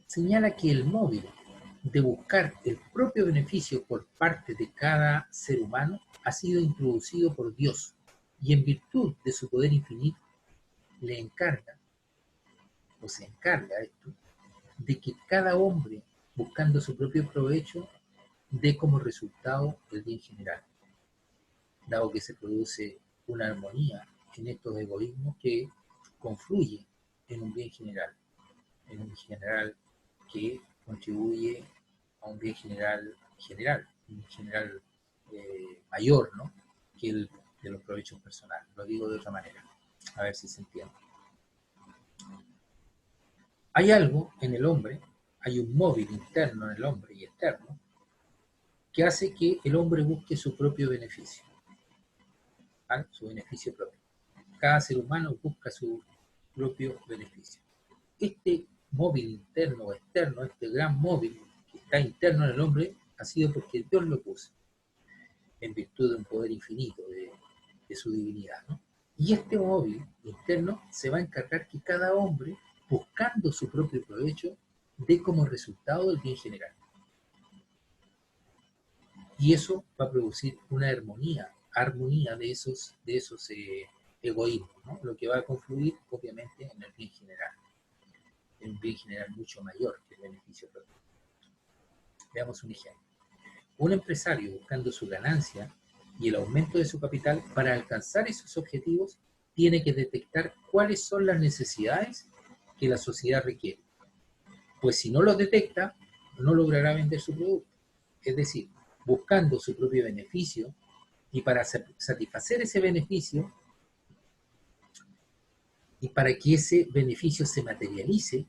señala que el móvil de buscar el propio beneficio por parte de cada ser humano ha sido introducido por Dios y en virtud de su poder infinito le encarga o se encarga esto de que cada hombre buscando su propio provecho dé como resultado el bien general, dado que se produce una armonía en estos egoísmos que confluye en un bien general que contribuye a un bien un general mayor, ¿no? Que el de los provechos personales. Lo digo de otra manera, a ver si se entiende. Hay algo en el hombre, hay un móvil interno en el hombre y externo, que hace que el hombre busque su propio beneficio, ¿vale? Su beneficio propio. Cada ser humano busca su propio beneficio. Este móvil interno o externo, este gran móvil que está interno en el hombre, ha sido porque Dios lo puso, en virtud de un poder infinito de su divinidad, ¿no? Y este móvil interno se va a encargar que cada hombre, buscando su propio provecho, dé como resultado el bien general. Y eso va a producir una armonía de esos egoísmos, ¿no? Lo que va a confluir, obviamente, en el bien general, en un bien general mucho mayor que el beneficio propio. Veamos un ejemplo. Un empresario buscando su ganancia y el aumento de su capital, para alcanzar esos objetivos, tiene que detectar cuáles son las necesidades que la sociedad requiere. Pues si no los detecta, no logrará vender su producto. Es decir, buscando su propio beneficio, y para satisfacer ese beneficio y para que ese beneficio se materialice,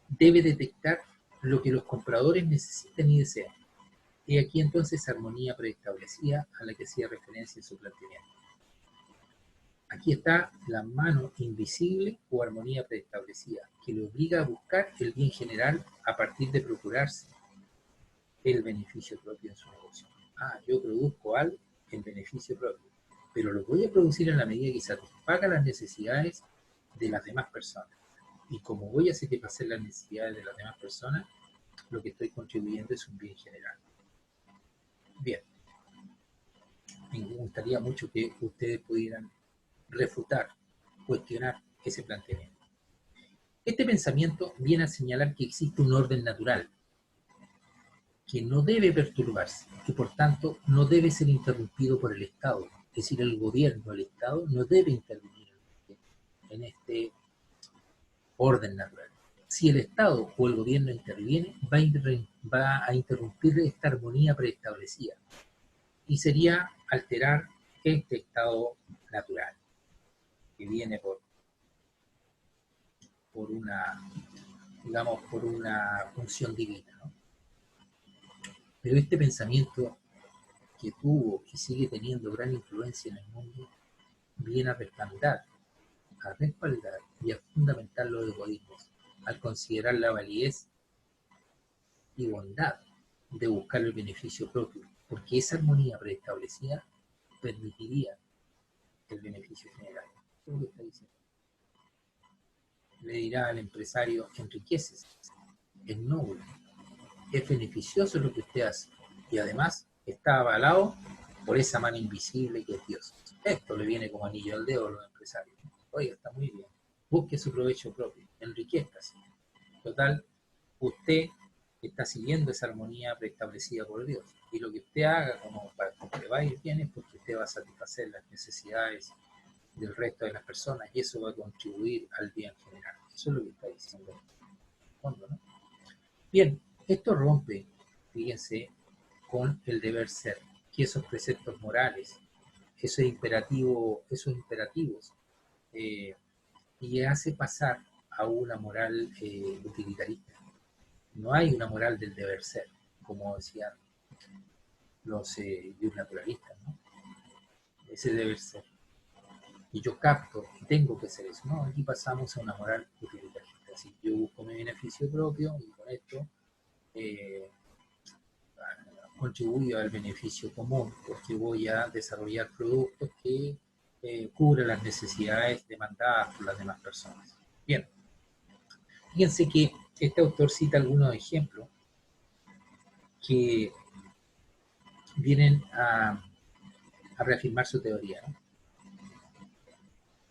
debe detectar lo que los compradores necesitan y desean. Y aquí entonces armonía preestablecida a la que hacía referencia en su planteamiento. Aquí está la mano invisible o armonía preestablecida, que le obliga a buscar el bien general a partir de procurarse el beneficio propio en su negocio. Yo produzco algo en beneficio propio, pero lo voy a producir en la medida que satisfaga las necesidades de las demás personas. Y como voy a satisfacer las necesidades de las demás personas, lo que estoy contribuyendo es un bien general. Bien, me gustaría mucho que ustedes pudieran refutar, cuestionar ese planteamiento. Este pensamiento viene a señalar que existe un orden natural que no debe perturbarse y por tanto no debe ser interrumpido por el Estado. Es decir, el gobierno, el Estado no debe intervenir en este orden natural. Si el Estado o el gobierno interviene, va a interrumpir esta armonía preestablecida y sería alterar este estado natural que viene por una, digamos, por una función divina, ¿no? Pero este pensamiento que tuvo y sigue teniendo gran influencia en el mundo viene a respaldar y a fundamentar los egoísmos, al considerar la validez y bondad de buscar el beneficio propio, porque esa armonía preestablecida permitiría el beneficio general. ¿Qué es lo que está diciendo? Le dirá al empresario: enriqueces, es noble, es beneficioso lo que usted hace, y además está avalado por esa mano invisible que es Dios. Esto le viene como anillo al dedo a los empresarios. Oiga, está muy bien, busque su provecho propio, enriquezcase. Total, usted está siguiendo esa armonía preestablecida por Dios, y lo que usted haga como para que le va a ir bien es porque usted va a satisfacer las necesidades del resto de las personas, y eso va a contribuir al bien general. Eso es lo que está diciendo en el fondo, ¿no? Bien, esto rompe, fíjense, con el deber ser, que esos preceptos morales, esos imperativos, eh, y hace pasar a una moral utilitarista. No hay una moral del deber ser, como decían los naturalistas, ¿no? Ese deber ser. Y yo capto y tengo que hacer eso. No, aquí pasamos a una moral utilitarista. Así, yo busco mi beneficio propio y con esto eh, contribuyo al beneficio común, porque voy a desarrollar productos que cubran las necesidades demandadas por las demás personas. Bien, fíjense que este autor cita algunos ejemplos que vienen a reafirmar su teoría, ¿no?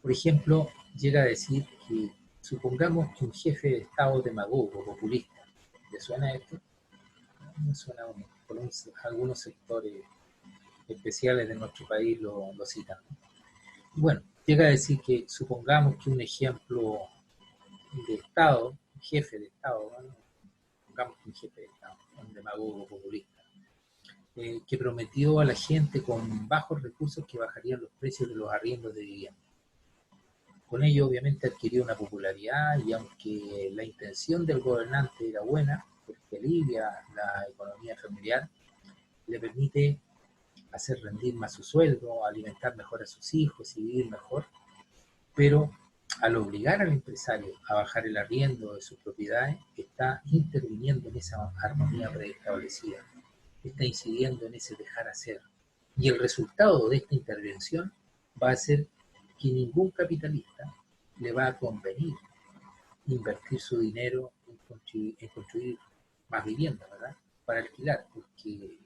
Por ejemplo, llega a decir que supongamos que un jefe de Estado demagogo, populista, ¿le suena esto? No me suena por algunos sectores especiales de nuestro país lo citan, ¿no? Bueno, llega a decir que supongamos que un ejemplo de Estado, un jefe de Estado, ¿no? Supongamos que un jefe de Estado, un demagogo populista, que prometió a la gente con bajos recursos que bajarían los precios de los arriendos de vivienda. Con ello obviamente adquirió una popularidad, y aunque la intención del gobernante era buena, porque alivia la economía familiar, le permite hacer rendir más su sueldo, alimentar mejor a sus hijos y vivir mejor, pero al obligar al empresario a bajar el arriendo de sus propiedades, está interviniendo en esa armonía preestablecida, está incidiendo en ese dejar hacer. Y el resultado de esta intervención va a ser que ningún capitalista le va a convenir invertir su dinero en construir más vivienda, ¿verdad? Para alquilar, porque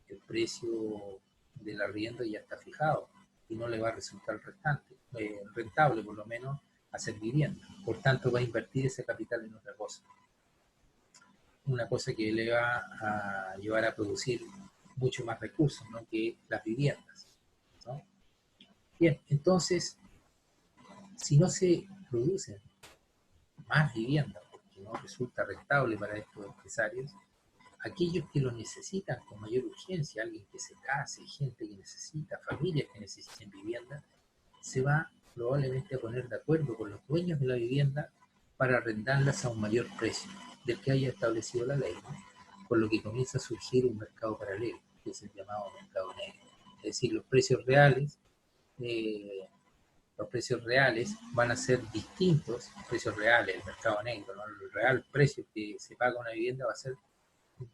el precio del arriendo ya está fijado y no le va a resultar rentable por lo menos hacer vivienda. Por tanto, va a invertir ese capital en otra cosa. Una cosa que le va a llevar a producir mucho más recursos, ¿no?, que las viviendas, ¿no? Bien, entonces, si no se producen más viviendas, porque no resulta rentable para estos empresarios, aquellos que lo necesitan con mayor urgencia, alguien que se case, gente que necesita, familias que necesiten vivienda, se va probablemente a poner de acuerdo con los dueños de la vivienda para arrendarlas a un mayor precio del que haya establecido la ley, ¿no? Por lo que comienza a surgir un mercado paralelo, que es el llamado mercado negro. Es decir, eh, los precios reales van a ser distintos, los precios reales, el mercado negro, ¿no? El real precio que se paga una vivienda va a ser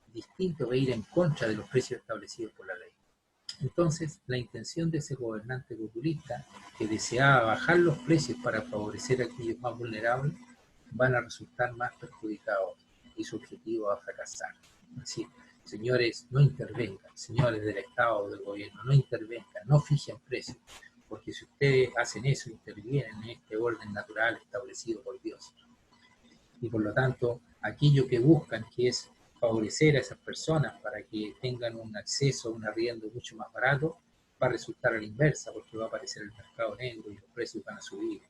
distinto, va a ir en contra de los precios establecidos por la ley. Entonces, la intención de ese gobernante populista, que deseaba bajar los precios para favorecer a aquellos más vulnerables, van a resultar más perjudicados y su objetivo va a fracasar. Es decir, señores, no intervengan, señores del Estado o del gobierno, no intervengan, no fijen precios, porque si ustedes hacen eso, intervienen en este orden natural establecido por Dios. Y por lo tanto, aquello que buscan, que es favorecer a esas personas para que tengan un acceso a un arriendo mucho más barato, va a resultar a la inversa, porque va a aparecer el mercado negro y los precios van a subir,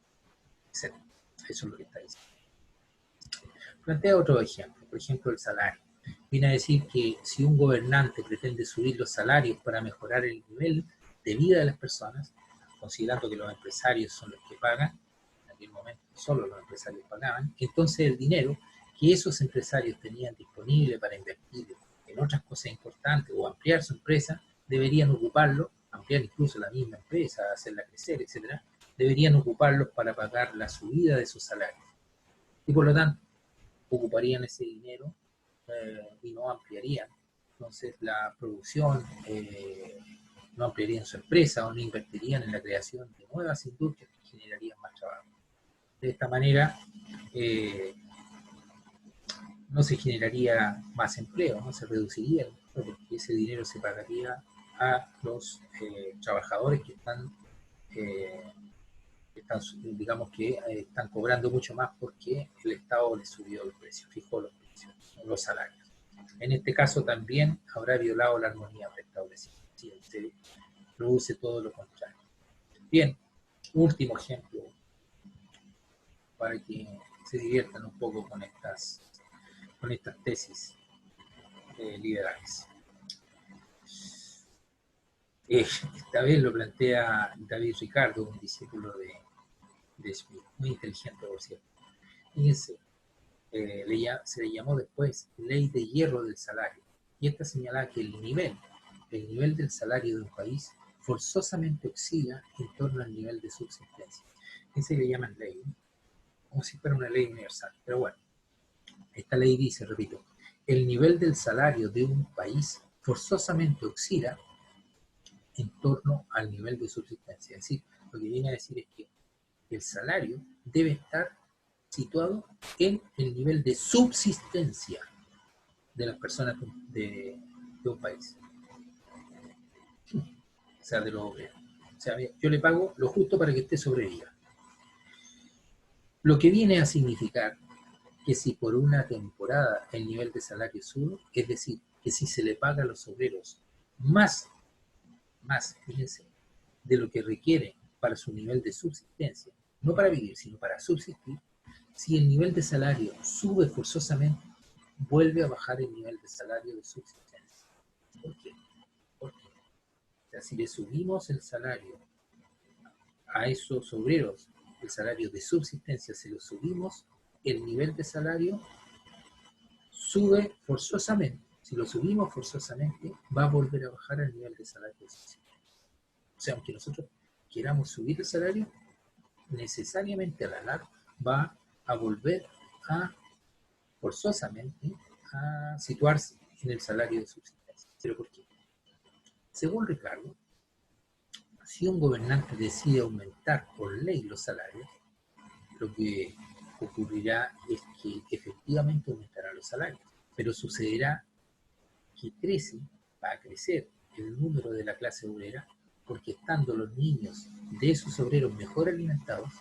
etc. Eso es lo que está diciendo. Plantea otro ejemplo, por ejemplo el salario. Viene a decir que si un gobernante pretende subir los salarios para mejorar el nivel de vida de las personas, considerando que los empresarios son los que pagan, en aquel momento solo los empresarios pagaban, entonces el dinero que esos empresarios tenían disponible para invertir en otras cosas importantes o ampliar su empresa, deberían ocuparlo, ampliar incluso la misma empresa, hacerla crecer, etcétera, deberían ocuparlos para pagar la subida de sus salarios. Y por lo tanto, ocuparían ese dinero y no ampliarían entonces la producción, no ampliarían su empresa o no invertirían en la creación de nuevas industrias que generarían más trabajo. De esta manera no se generaría más empleo, no se reduciría el empleo, porque ese dinero se pagaría a los trabajadores eh, que están, digamos que están cobrando mucho más porque el Estado les subió el precio, fijó los precios, los salarios. En este caso también habrá violado la armonía preestablecida, si se produce todo lo contrario. Bien, último ejemplo para que se diviertan un poco con estas tesis liberales. Esta vez lo plantea David Ricardo, un discípulo de Smith, muy inteligente por cierto. Fíjense, se le llamó después ley de hierro del salario, y esta señala que el nivel del salario de un país forzosamente oscila en torno al nivel de subsistencia. Ese le llaman ley, ¿no?, como si fuera una ley universal. Pero bueno, esta ley dice, repito, el nivel del salario de un país forzosamente oscila en torno al nivel de subsistencia. Es decir, lo que viene a decir es que el salario debe estar situado en el nivel de subsistencia de las personas de un país, o sea, de los obreros. O sea, yo le pago lo justo para que usted sobreviva. Lo que viene a significar que si por una temporada el nivel de salario sube, es decir, que si se le paga a los obreros más, fíjense, de lo que requiere para su nivel de subsistencia, no para vivir, sino para subsistir, si el nivel de salario sube forzosamente, vuelve a bajar el nivel de salario de subsistencia. ¿Por qué? Porque, o sea, si le subimos el salario a esos obreros, el salario de subsistencia, se lo subimos, el nivel de salario sube forzosamente. Si lo subimos forzosamente, va a volver a bajar el nivel de salario de subsistencia. O sea, aunque nosotros queramos subir el salario, necesariamente a la larga va a volver a forzosamente a situarse en el salario de subsistencia. ¿Pero por qué? Según Ricardo, si un gobernante decide aumentar por ley los salarios, lo que ocurrirá es que efectivamente aumentarán los salarios, pero sucederá que va a crecer el número de la clase obrera, porque estando los niños de esos obreros mejor alimentados,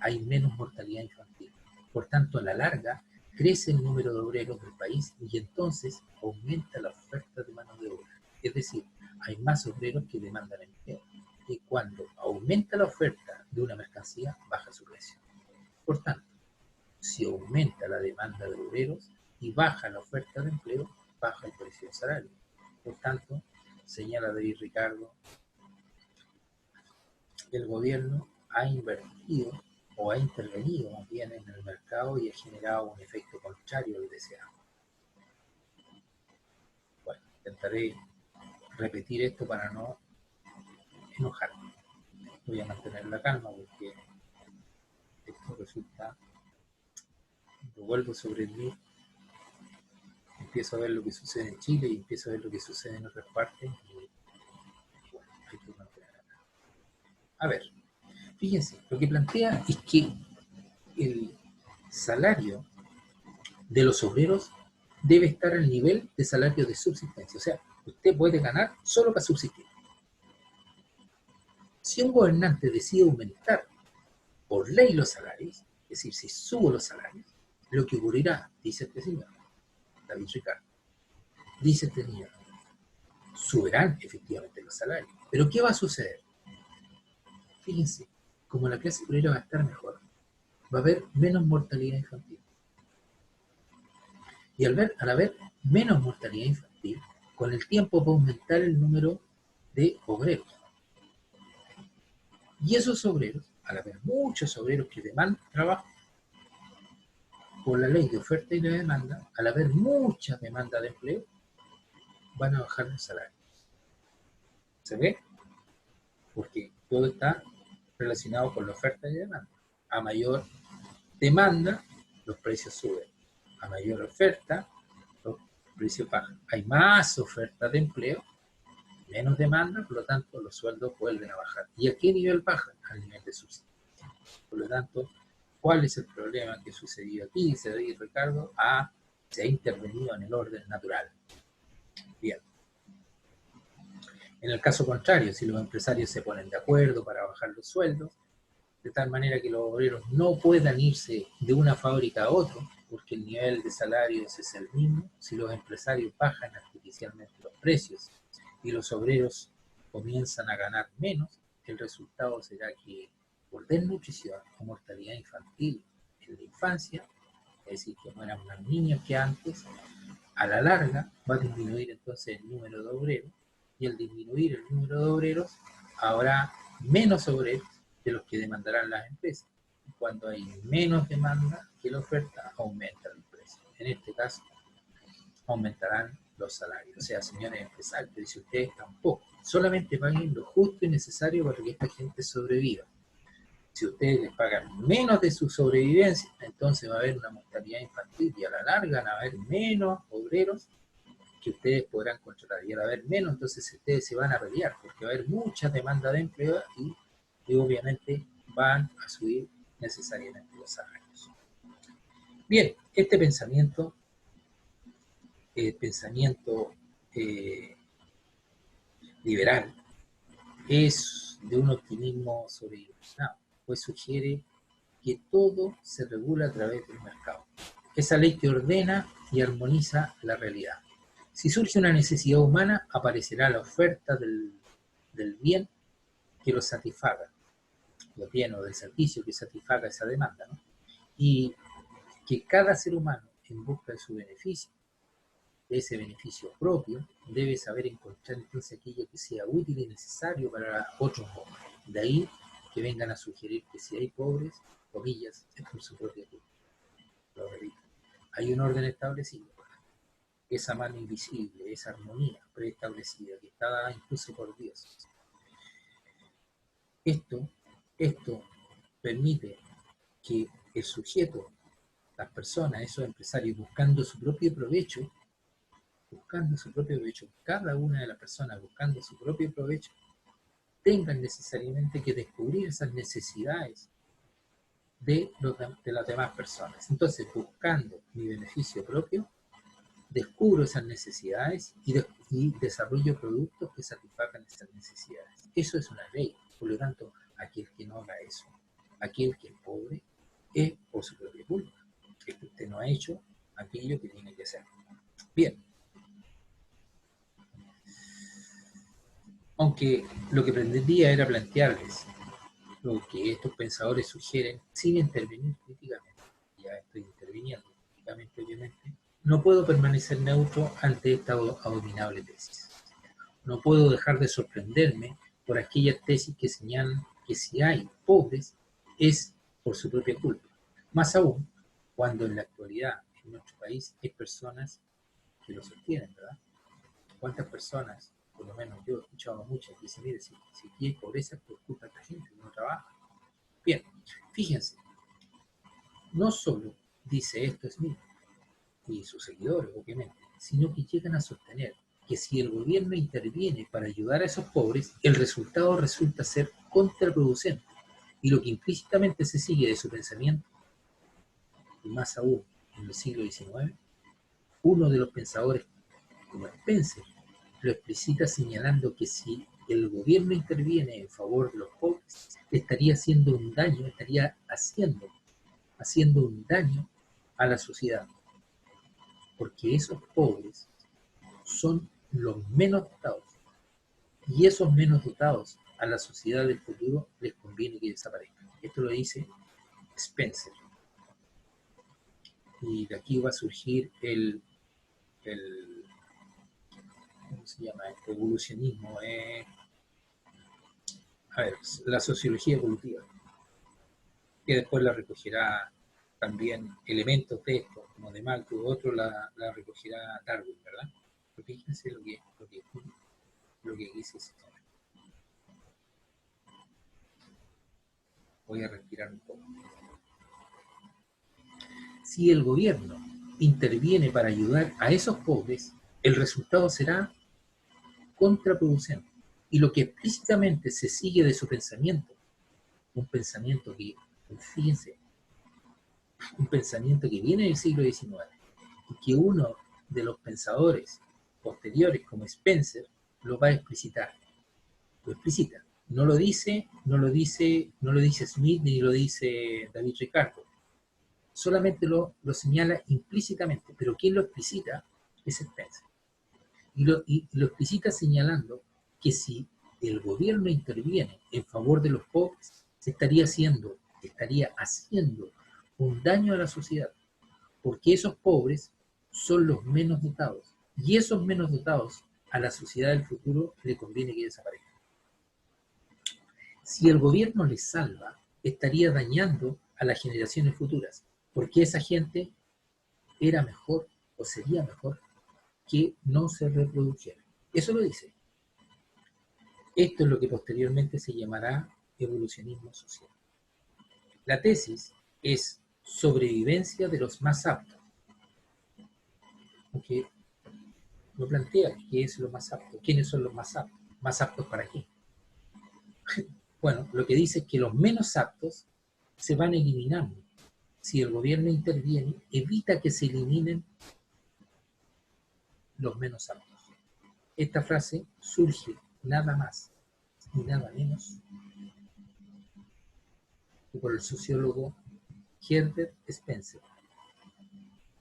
hay menos mortalidad infantil. Por tanto, a la larga, crece el número de obreros del país y entonces aumenta la oferta de mano de obra. Es decir, hay más obreros que demandan empleo. Y cuando aumenta la oferta de una mercancía, baja su precio. Por tanto, si aumenta la demanda de obreros y baja la oferta de empleo, baja el precio del salario. Por tanto, señala David Ricardo, el gobierno ha invertido o ha intervenido más bien en el mercado y ha generado un efecto contrario al deseado. Bueno, intentaré repetir esto para no enojarme. Voy a mantener la calma porque esto resulta, lo vuelvo sobre mí, empiezo a ver lo que sucede en Chile y empiezo a ver lo que sucede en otras partes y bueno, hay que mantener la calma. A ver, fíjense, lo que plantea es que el salario de los obreros debe estar al nivel de salario de subsistencia. O sea, usted puede ganar solo para subsistir. Si un gobernante decide aumentar por ley los salarios, es decir, si subo los salarios, lo que ocurrirá, dice este señor, David Ricardo, dice este señor, subirán efectivamente los salarios. Pero ¿qué va a suceder? Fíjense, como la clase obrera va a estar mejor, va a haber menos mortalidad infantil. Y al haber menos mortalidad infantil, con el tiempo va a aumentar el número de obreros. Y esos obreros, al haber muchos obreros que demandan trabajo, por la ley de oferta y de demanda, al haber mucha demanda de empleo, van a bajar los salarios. ¿Se ve? Porque todo está relacionado con la oferta y demanda. A mayor demanda, los precios suben. A mayor oferta, los precios bajan. Hay más oferta de empleo, menos demanda, por lo tanto los sueldos vuelven a bajar. ¿Y a qué nivel bajan? Al nivel de subsistencia. Por lo tanto, ¿cuál es el problema que sucedió aquí? Dice David Ricardo, se ha intervenido en el orden natural. Bien. En el caso contrario, si los empresarios se ponen de acuerdo para bajar los sueldos, de tal manera que los obreros no puedan irse de una fábrica a otra, porque el nivel de salarios es el mismo, si los empresarios bajan artificialmente los precios y los obreros comienzan a ganar menos, el resultado será que por desnutrición o mortalidad infantil en la infancia, es decir, que mueran más niños que antes, a la larga va a disminuir entonces el número de obreros, y al disminuir el número de obreros habrá menos obreros de los que demandarán las empresas. Y cuando hay menos demanda que la oferta, aumenta el precio. En este caso, aumentarán los salarios. O sea, señores empresarios, dice ustedes tampoco, solamente paguen lo justo y necesario para que esta gente sobreviva. Si ustedes les pagan menos de su sobrevivencia, entonces va a haber una mortalidad infantil y a la larga van a haber menos obreros que ustedes podrán contratar. Y al haber menos, entonces ustedes se van a pelear porque va a haber mucha demanda de empleo y obviamente van a subir necesariamente los salarios. Bien, este pensamiento liberal es de un optimismo sobredimensionado, pues sugiere que todo se regula a través del mercado. Esa ley que ordena y armoniza la realidad. Si surge una necesidad humana, aparecerá la oferta del bien que lo satisfaga, del bien o del servicio que satisfaga esa demanda, ¿no? Y que cada ser humano, en busca de su beneficio, de ese beneficio propio, debe saber encontrar entonces aquello que sea útil y necesario para otros hombres. De ahí que vengan a sugerir que si hay pobres, comillas, es por su propia culpa. Lo repito. Hay un orden establecido. Esa mano invisible, esa armonía preestablecida que está dada incluso por Dios. Esto permite que el sujeto, las personas, esos empresarios, buscando su propio provecho, cada una de las personas buscando su propio provecho, tengan necesariamente que descubrir esas necesidades de las demás personas. Entonces, buscando mi beneficio propio, descubro esas necesidades y desarrollo productos que satisfagan esas necesidades. Eso es una ley. Por lo tanto, aquel que no haga eso, aquel que es pobre, es por su propia culpa. Es que usted no ha hecho aquello que tiene que hacer. Bien. lo que pretendía era plantearles lo que estos pensadores sugieren sin intervenir críticamente. Ya estoy interviniendo críticamente, obviamente. No puedo permanecer neutro ante esta abominable tesis. No puedo dejar de sorprenderme por aquellas tesis que señalan que si hay pobres es por su propia culpa. Más aún, cuando en la actualidad en nuestro país hay personas que lo sostienen, ¿verdad? ¿Cuántas personas, por lo menos yo he escuchado muchas, que dicen, mire, si aquí hay pobreza es por culpa de esta gente que no trabaja? Bien, fíjense, no solo dice esto Smith y sus seguidores, obviamente, sino que llegan a sostener que si el gobierno interviene para ayudar a esos pobres, el resultado resulta ser contraproducente. Y lo que implícitamente se sigue de su pensamiento, y más aún en el siglo XIX, uno de los pensadores, como Spencer, lo explicita señalando que si el gobierno interviene en favor de los pobres, estaría haciendo un daño, estaría haciendo un daño a la sociedad, porque esos pobres son los menos dotados, y esos menos dotados a la sociedad del futuro les conviene que desaparezcan. Esto lo dice Spencer. Y de aquí va a surgir el ¿cómo se llama esto? Evolucionismo. A ver, la sociología evolutiva, que después la recogerá también elementos de esto, como de Malthus u otro, la recogerá Darwin, ¿verdad? Pero fíjense lo que dice ese tema. Voy a respirar un poco. Si el gobierno interviene para ayudar a esos pobres, el resultado será contraproducente. Y lo que explícitamente se sigue de su pensamiento, un pensamiento que, fíjense, un pensamiento que viene del siglo XIX y que uno de los pensadores posteriores, como Spencer, lo va a explicitar. Lo explicita. No lo dice Smith ni lo dice David Ricardo. Solamente lo señala implícitamente, pero quien lo explicita es Spencer. Y lo explicita señalando que si el gobierno interviene en favor de los pobres, estaría haciendo un daño a la sociedad, porque esos pobres son los menos dotados, y esos menos dotados a la sociedad del futuro le conviene que desaparezcan. Si el gobierno les salva, estaría dañando a las generaciones futuras, porque esa gente era mejor o sería mejor que no se reprodujera. Eso lo dice. Esto es lo que posteriormente se llamará evolucionismo social. La tesis es sobrevivencia de los más aptos, aunque no plantea qué es lo más apto, quiénes son los más aptos para qué. Bueno, lo que dice es que los menos aptos se van eliminando. Si el gobierno interviene, evita que se eliminen los menos aptos. Esta frase surge nada más y nada menos que por el sociólogo Herbert Spencer,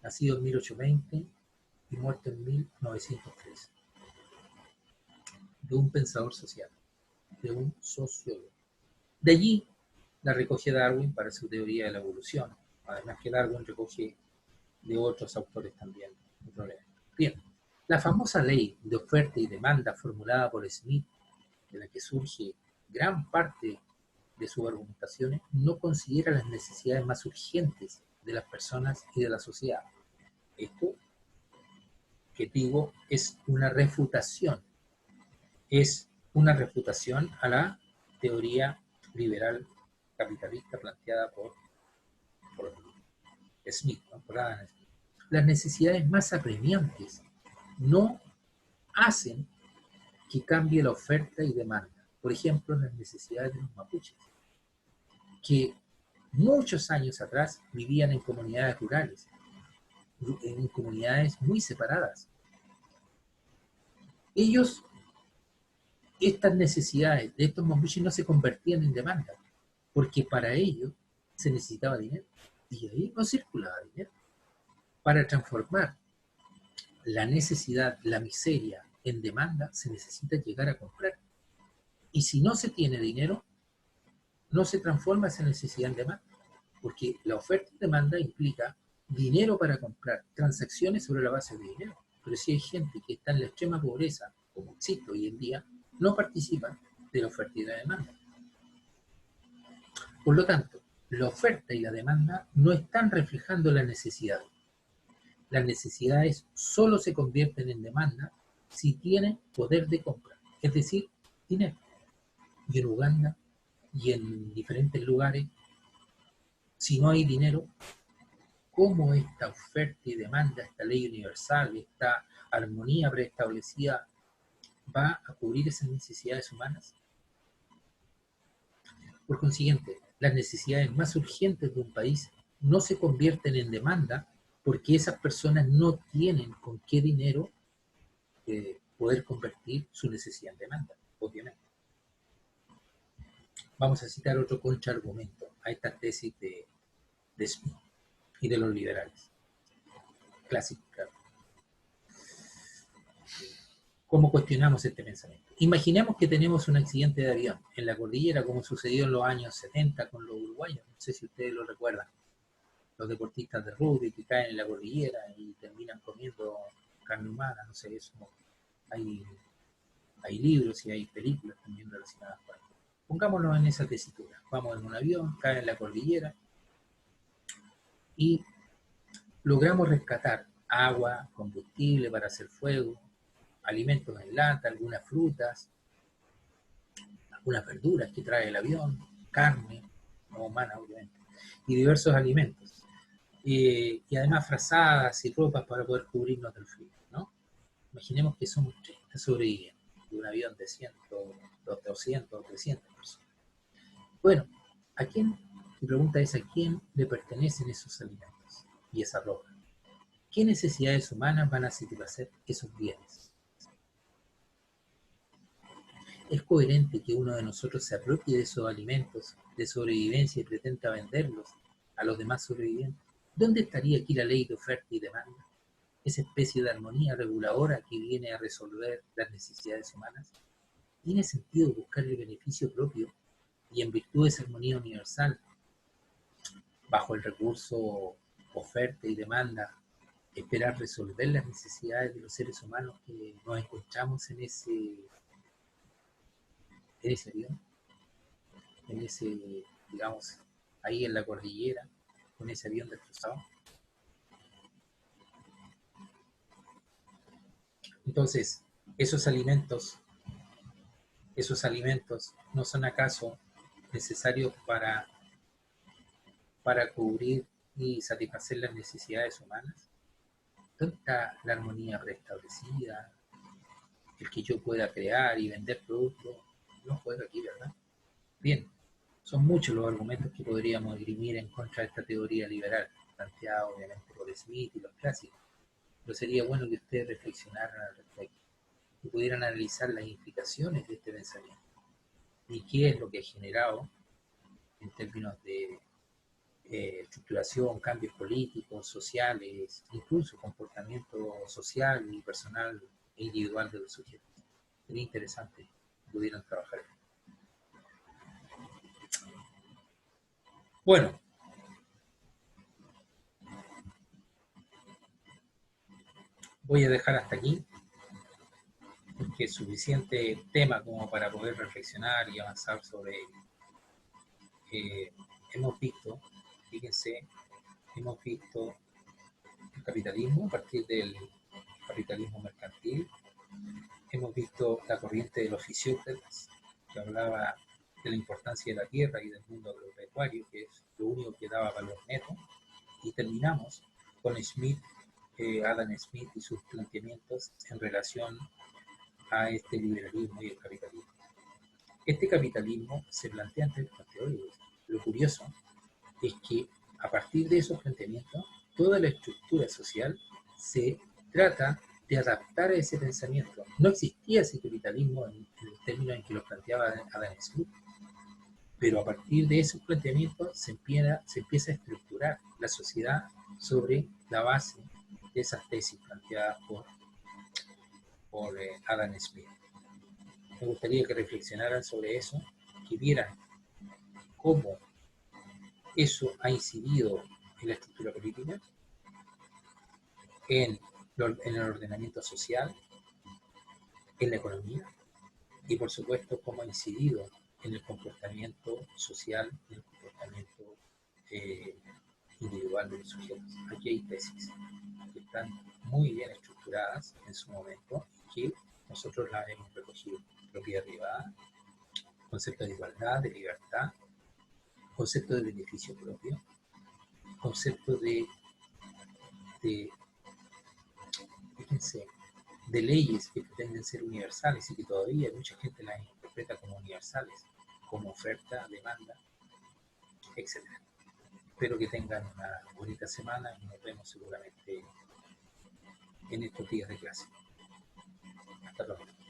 nacido en 1820 y muerto en 1903, de un pensador social, de un sociólogo. De allí la recoge Darwin para su teoría de la evolución, además que Darwin recoge de otros autores también. Bien, la famosa ley de oferta y demanda formulada por Smith, de la que surge gran parte de sus argumentaciones, no considera las necesidades más urgentes de las personas y de la sociedad. Esto, que digo, es una refutación a la teoría liberal capitalista planteada por Smith, ¿no? Por Adam Smith. Las necesidades más apremiantes no hacen que cambie la oferta y demanda. Por ejemplo, las necesidades de los mapuches, que muchos años atrás vivían en comunidades rurales, en comunidades muy separadas. Estas necesidades de estos mapuches no se convertían en demanda, porque para ello se necesitaba dinero, y ahí no circulaba dinero. Para transformar la necesidad, la miseria en demanda, se necesita llegar a comprar. Y si no se tiene dinero, no se transforma esa necesidad en demanda, porque la oferta y demanda implica dinero para comprar, transacciones sobre la base de dinero. Pero si hay gente que está en la extrema pobreza, como existe hoy en día, no participan de la oferta y la demanda. Por lo tanto, la oferta y la demanda no están reflejando la necesidad. Las necesidades solo se convierten en demanda si tienen poder de compra, es decir, dinero. Y en Uganda y en diferentes lugares, si no hay dinero, ¿cómo esta oferta y demanda, esta ley universal, esta armonía preestablecida va a cubrir esas necesidades humanas? Por consiguiente, las necesidades más urgentes de un país no se convierten en demanda porque esas personas no tienen con qué dinero poder convertir su necesidad en demanda, obviamente. Vamos a citar otro contraargumento a esta tesis de Smith y de los liberales. Clásico, claro. ¿Cómo cuestionamos este pensamiento? Imaginemos que tenemos un accidente de avión en la cordillera, como sucedió en los años 70 con los uruguayos. No sé si ustedes lo recuerdan. Los deportistas de rugby que caen en la cordillera y terminan comiendo carne humana, no sé, eso. Hay libros y hay películas también relacionadas con esto. Pongámonos en esa tesitura. Vamos en un avión, cae en la cordillera y logramos rescatar agua, combustible para hacer fuego, alimentos en lata, algunas frutas, algunas verduras que trae el avión, carne, no humana obviamente, y diversos alimentos. Y además frazadas y ropas para poder cubrirnos del frío, ¿no? Imaginemos que somos 30 sobrevivientes de un avión de 100, 200 o 300 personas. Bueno, ¿a quién? Mi pregunta es: ¿a quién le pertenecen esos alimentos y esa ropa? ¿Qué necesidades humanas van a satisfacer esos bienes? ¿Es coherente que uno de nosotros se apropie de esos alimentos de sobrevivencia y pretenda venderlos a los demás sobrevivientes? ¿Dónde estaría aquí la ley de oferta y demanda? Esa especie de armonía reguladora que viene a resolver las necesidades humanas. ¿Tiene sentido buscar el beneficio propio y en virtud de esa armonía universal, bajo el recurso oferta y demanda, esperar resolver las necesidades de los seres humanos que nos encontramos en ese avión, en ese, digamos, ahí en la cordillera, con ese avión destrozado? Entonces, esos alimentos no son acaso necesarios para cubrir y satisfacer las necesidades humanas. ¿Dónde está la armonía preestablecida? El que yo pueda crear y vender productos no juega aquí, ¿verdad? Bien, son muchos los argumentos que podríamos esgrimir en contra de esta teoría liberal, planteada obviamente por Smith y los clásicos, pero sería bueno que ustedes reflexionaran al respecto y pudieran analizar las implicaciones de este pensamiento y qué es lo que ha generado en términos de estructuración, cambios políticos, sociales, incluso comportamiento social y personal e individual de los sujetos. Sería interesante que pudieran trabajar. Bueno, voy a dejar hasta aquí, porque es suficiente tema como para poder reflexionar y avanzar sobre ello. Hemos visto, fíjense, hemos visto el capitalismo a partir del capitalismo mercantil. Hemos visto la corriente de los fisiócratas, que hablaba de la importancia de la tierra y del mundo agropecuario, que es lo único que daba valor neto. Y terminamos con Smith, Adam Smith y sus planteamientos en relación a este liberalismo y el capitalismo. Este capitalismo se plantea en términos teóricos. Lo curioso es que a partir de esos planteamientos, toda la estructura social se trata de adaptar a ese pensamiento. No existía ese capitalismo en el término en que lo planteaba Adam Smith, pero a partir de esos planteamientos se empieza a estructurar la sociedad sobre la base de esas tesis planteadas por Adam Smith. Me gustaría que reflexionaran sobre eso, que vieran cómo eso ha incidido en la estructura política, en, en el ordenamiento social, en la economía y por supuesto cómo ha incidido en el comportamiento social, en el comportamiento eh, individual de los sujetos. Aquí hay tesis que están muy bien estructuradas en su momento y que nosotros las hemos recogido. Propiedad privada, concepto de igualdad, de libertad, concepto de beneficio propio, concepto de, fíjense, de leyes que pretenden ser universales y que todavía mucha gente las interpreta como universales, como oferta, demanda, etcétera. Espero que tengan una bonita semana y nos vemos seguramente en estos días de clase. Hasta luego.